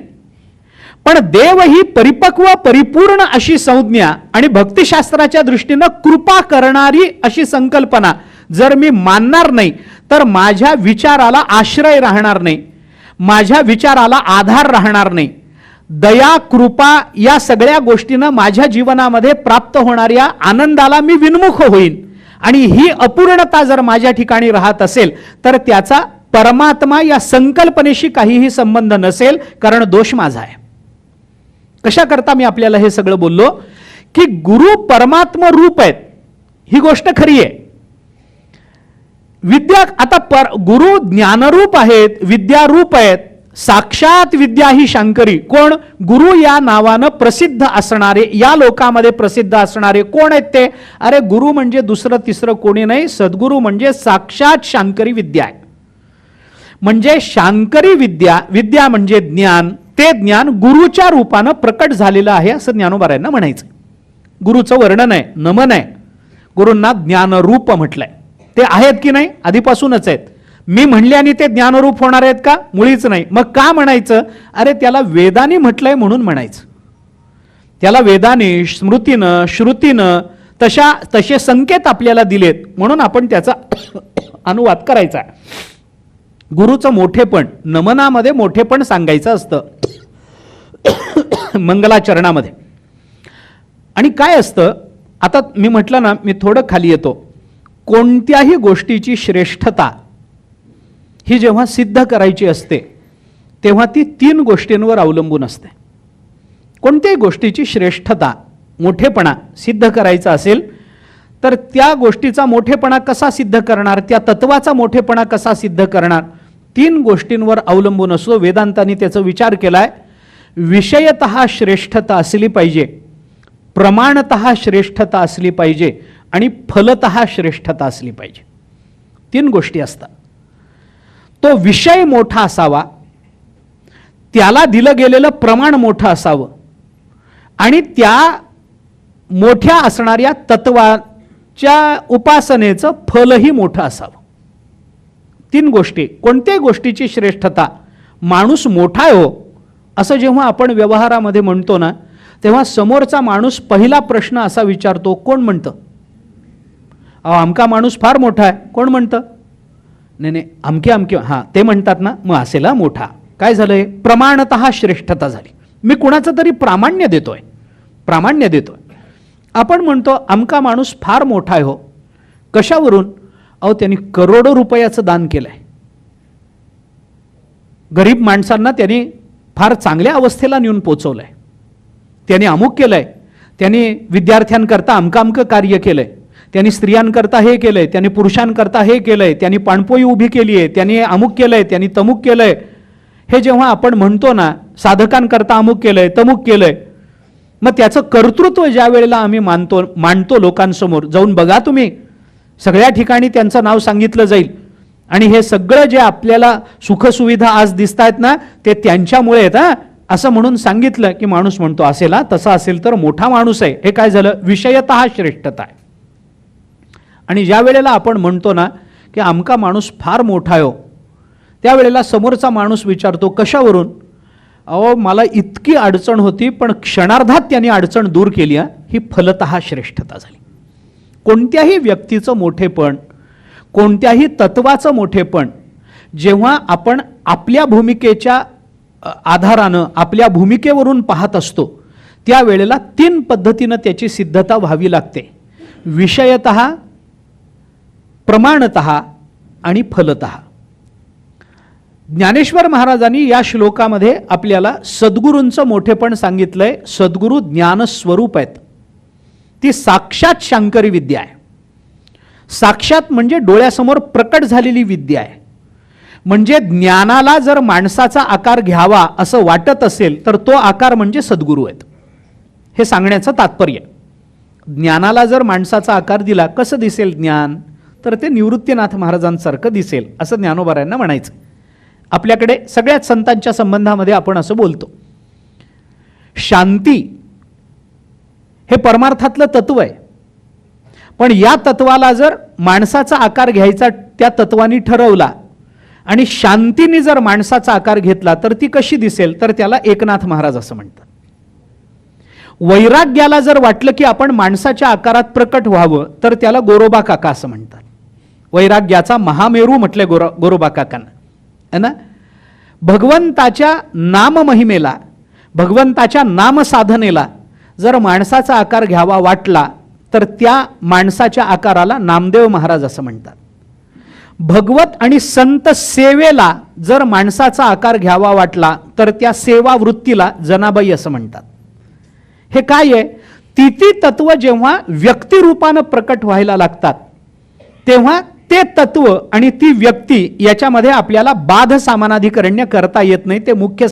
पण देव ही परिपक्व परिपूर्ण अशी संज्ञा आणि भक्तिशास्त्राच्या दृष्टीनं कृपा करणारी अशी संकल्पना जर मी मानणार नाही तर माझ्या विचाराला आश्रय राहणार नाही, माझ्या विचाराला आधार राहणार नाही. दया कृपा या सगळ्या गोष्टीनं माझ्या जीवनामध्ये प्राप्त होणाऱ्या आनंदाला मी विन्मुख होईन आणि ही अपूर्णता जर माझ्या ठिकाणी राहत असेल तर त्याचा परमात्मा या संकल्पनेशी काहीही संबंध नसेल, कारण दोष माझा आहे. कशा करता मी आपल्याला हे सगळं बोललो की गुरु परमात्म रूप आहेत, ही गोष्ट खरी आहे. विद्या आता गुरु ज्ञानरूप आहेत, विद्यारूप आहेत. साक्षात विद्या ही शंकरी. कोण? गुरु या नावानं प्रसिद्ध असणारे, या लोकांमध्ये प्रसिद्ध असणारे कोण आहेत ते? अरे गुरु म्हणजे दुसरं तिसरं कोणी नाही, सद्गुरु म्हणजे साक्षात शंकरी विद्या आहे. म्हणजे शंकरी विद्या, विद्या म्हणजे ज्ञान, ते ज्ञान गुरुच्या रूपानं प्रकट झालेलं आहे असं ज्ञानोबारायांना म्हणायचं. गुरुचं वर्णन आहे, नमन आहे. गुरूंना ज्ञानरूप म्हटलंय. ते आहेत की नाही? आधीपासूनच आहेत. मी म्हणल्याने ते ज्ञानरूप होणार आहेत का? मुळीच नाही. मग का म्हणायचं? अरे त्याला वेदानी म्हटलंय म्हणून म्हणायचं. त्याला वेदाने, स्मृतीनं, श्रुतीनं तसे संकेत आपल्याला दिलेत म्हणून आपण त्याचा अनुवाद करायचा. गुरुचं मोठेपण नमनामध्ये मोठेपण सांगायचं असतं, मंगलाचरणामध्ये. आणि काय असतं, आता मी म्हटलं ना, मी थोडं खाली येतो. कोणत्याही गोष्टीची श्रेष्ठता ही जेव्हा सिद्ध करायची असते तेव्हा ती 3 गोष्टींवर अवलंबून असते. कोणत्याही गोष्टीची श्रेष्ठता, मोठेपणा सिद्ध करायचा असेल तर त्या गोष्टीचा मोठेपणा कसा सिद्ध करणार, त्या तत्वाचा मोठेपणा कसा सिद्ध करणार, 3 गोष्टींवर अवलंबून असतो. वेदांतांनी त्याचा विचार केलाय. विषयतः श्रेष्ठता असली पाहिजे, प्रमाणतः श्रेष्ठता असली पाहिजे आणि फलतः श्रेष्ठता असली पाहिजे. 3 गोष्टी असतात. तो विषय मोठा असावा, त्याला दिलं गेलेलं प्रमाण मोठं असावं आणि त्या मोठ्या असणाऱ्या तत्वाच्या उपासनेचं फलही मोठं असावं. 3 गोष्टी. कोणत्याही गोष्टीची श्रेष्ठता, माणूस मोठा आहे हो असं जेव्हा आपण व्यवहारामध्ये म्हणतो ना, तेव्हा समोरचा माणूस पहिला प्रश्न असा विचारतो, कोण म्हणतं? आमका माणूस फार मोठा आहे. कोण म्हणतं? नाही अमके अमके, हां ते म्हणतात ना, मग असेल मोठा. काय झालंय? प्रमाणतः श्रेष्ठता झाली. मी कुणाचं तरी प्रामाण्य देतोय, प्रामाण्य देतोय. आपण म्हणतो अमका माणूस फार मोठा आहे हो. कशावरून? त्यांनी करोडो रुपयाचं दान केलंय, गरीब माणसांना त्यांनी फार चांगल्या अवस्थेला नेऊन पोचवलंय, त्यांनी अमुक केलंय, त्यांनी विद्यार्थ्यांकरता अमकं कार्य केलंय, त्यांनी स्त्रियांकरता हे केलंय, त्यांनी पुरुषांकरता हे केलंय, त्यांनी पाणपोई उभी केली आहे, त्यांनी अमुक केलंय, त्यांनी तमुक केलंय. हे जेव्हा आपण म्हणतो ना, साधकांकरता अमुक केलंय, तमुक केलंय, मग त्याचं कर्तृत्व ज्या वेळेला आम्ही मांडतो लोकांसमोर, जाऊन बघा तुम्ही, सगळ्या ठिकाणी त्यांचं नाव सांगितलं जाईल. आणि हे सगळं जे आपल्याला सुखसुविधा आज दिसत आहेत ना, ते त्यांच्यामुळे आहेत हा, असं म्हणून सांगितलं की माणूस म्हणतो असेल, तसा असेल तर मोठा माणूस आहे. हे काय झालं? विषयतः श्रेष्ठता आहे. आणि ज्या वेळेला आपण म्हणतो ना की आमका माणूस फार मोठा आहे हो, त्यावेळेला समोरचा माणूस विचारतो कशावरून? मला इतकी अडचण होती पण क्षणार्धात त्यांनी अडचण दूर केली. ही फलतः श्रेष्ठता झाली. कोणत्याही व्यक्तीचं मोठेपण, कोणत्याही तत्वाचं मोठेपण जेव्हा आपण आपल्या भूमिकेच्या आधारानं, आपल्या भूमिकेवरून पाहत असतो, त्यावेळेला 3 पद्धतीनं त्याची सिद्धता व्हावी लागते. विषयतः, प्रमाणतः आणि फलतः. ज्ञानेश्वर महाराजांनी या श्लोकामध्ये आपल्याला सद्गुरूंचं मोठेपण सांगितलंय. सद्गुरू ज्ञानस्वरूप आहेत. ती साक्षात शंकरी विद्या आहे. साक्षात म्हणजे डोळ्यासमोर प्रकट झालेली विद्या आहे. म्हणजे ज्ञानाला जर माणसाचा आकार घ्यावा असं वाटत असेल तर तो आकार म्हणजे सद्गुरू आहेत, हे सांगण्याचं तात्पर्य. ज्ञानाला जर माणसाचा आकार दिला, कसं दिसेल ज्ञान? तर ते निवृत्तीनाथ महाराजांसारखं दिसेल असं ज्ञानोबारायांना म्हणायचं. आपल्याकडे सगळ्याच संतांच्या संबंधामध्ये आपण असं बोलतो. शांती हे परमार्थातलं तत्व आहे, पण या तत्वाला जर माणसाचा आकार घ्यायचा त्या तत्वानी ठरवला आणि शांतीने जर माणसाचा आकार घेतला तर ती कशी दिसेल, तर त्याला एकनाथ महाराज असं म्हणतात. वैराग्याला जर वाटलं की आपण माणसाच्या आकारात प्रकट व्हावं तर त्याला गोरोबा काका असं म्हणतात. वैराग्याचा महामेरू म्हटले गोरोबा काकांना, है ना. भगवंताच्या नाममहिमेला, भगवंताच्या नामसाधनेला जर माणसाचा आकार घ्यावा वाटला तर त्या माणसाच्या आकाराला नामदेव महाराज असं म्हणतात. भगवत आणि संत सेवेला जर माणसाचा आकार घ्यावा वाटला तर त्या सेवा वृत्तीला जनाबाई असं म्हणतात. हे काय आहे, ती तत्व जेव्हा व्यक्तिरूपानं प्रकट व्हायला लागतात तेव्हा ते तत्व आणि ती व्यक्ती याच्यामध्ये आपल्याला बाध सामानाधिकरण्य करता येत नाही, ते मुख्य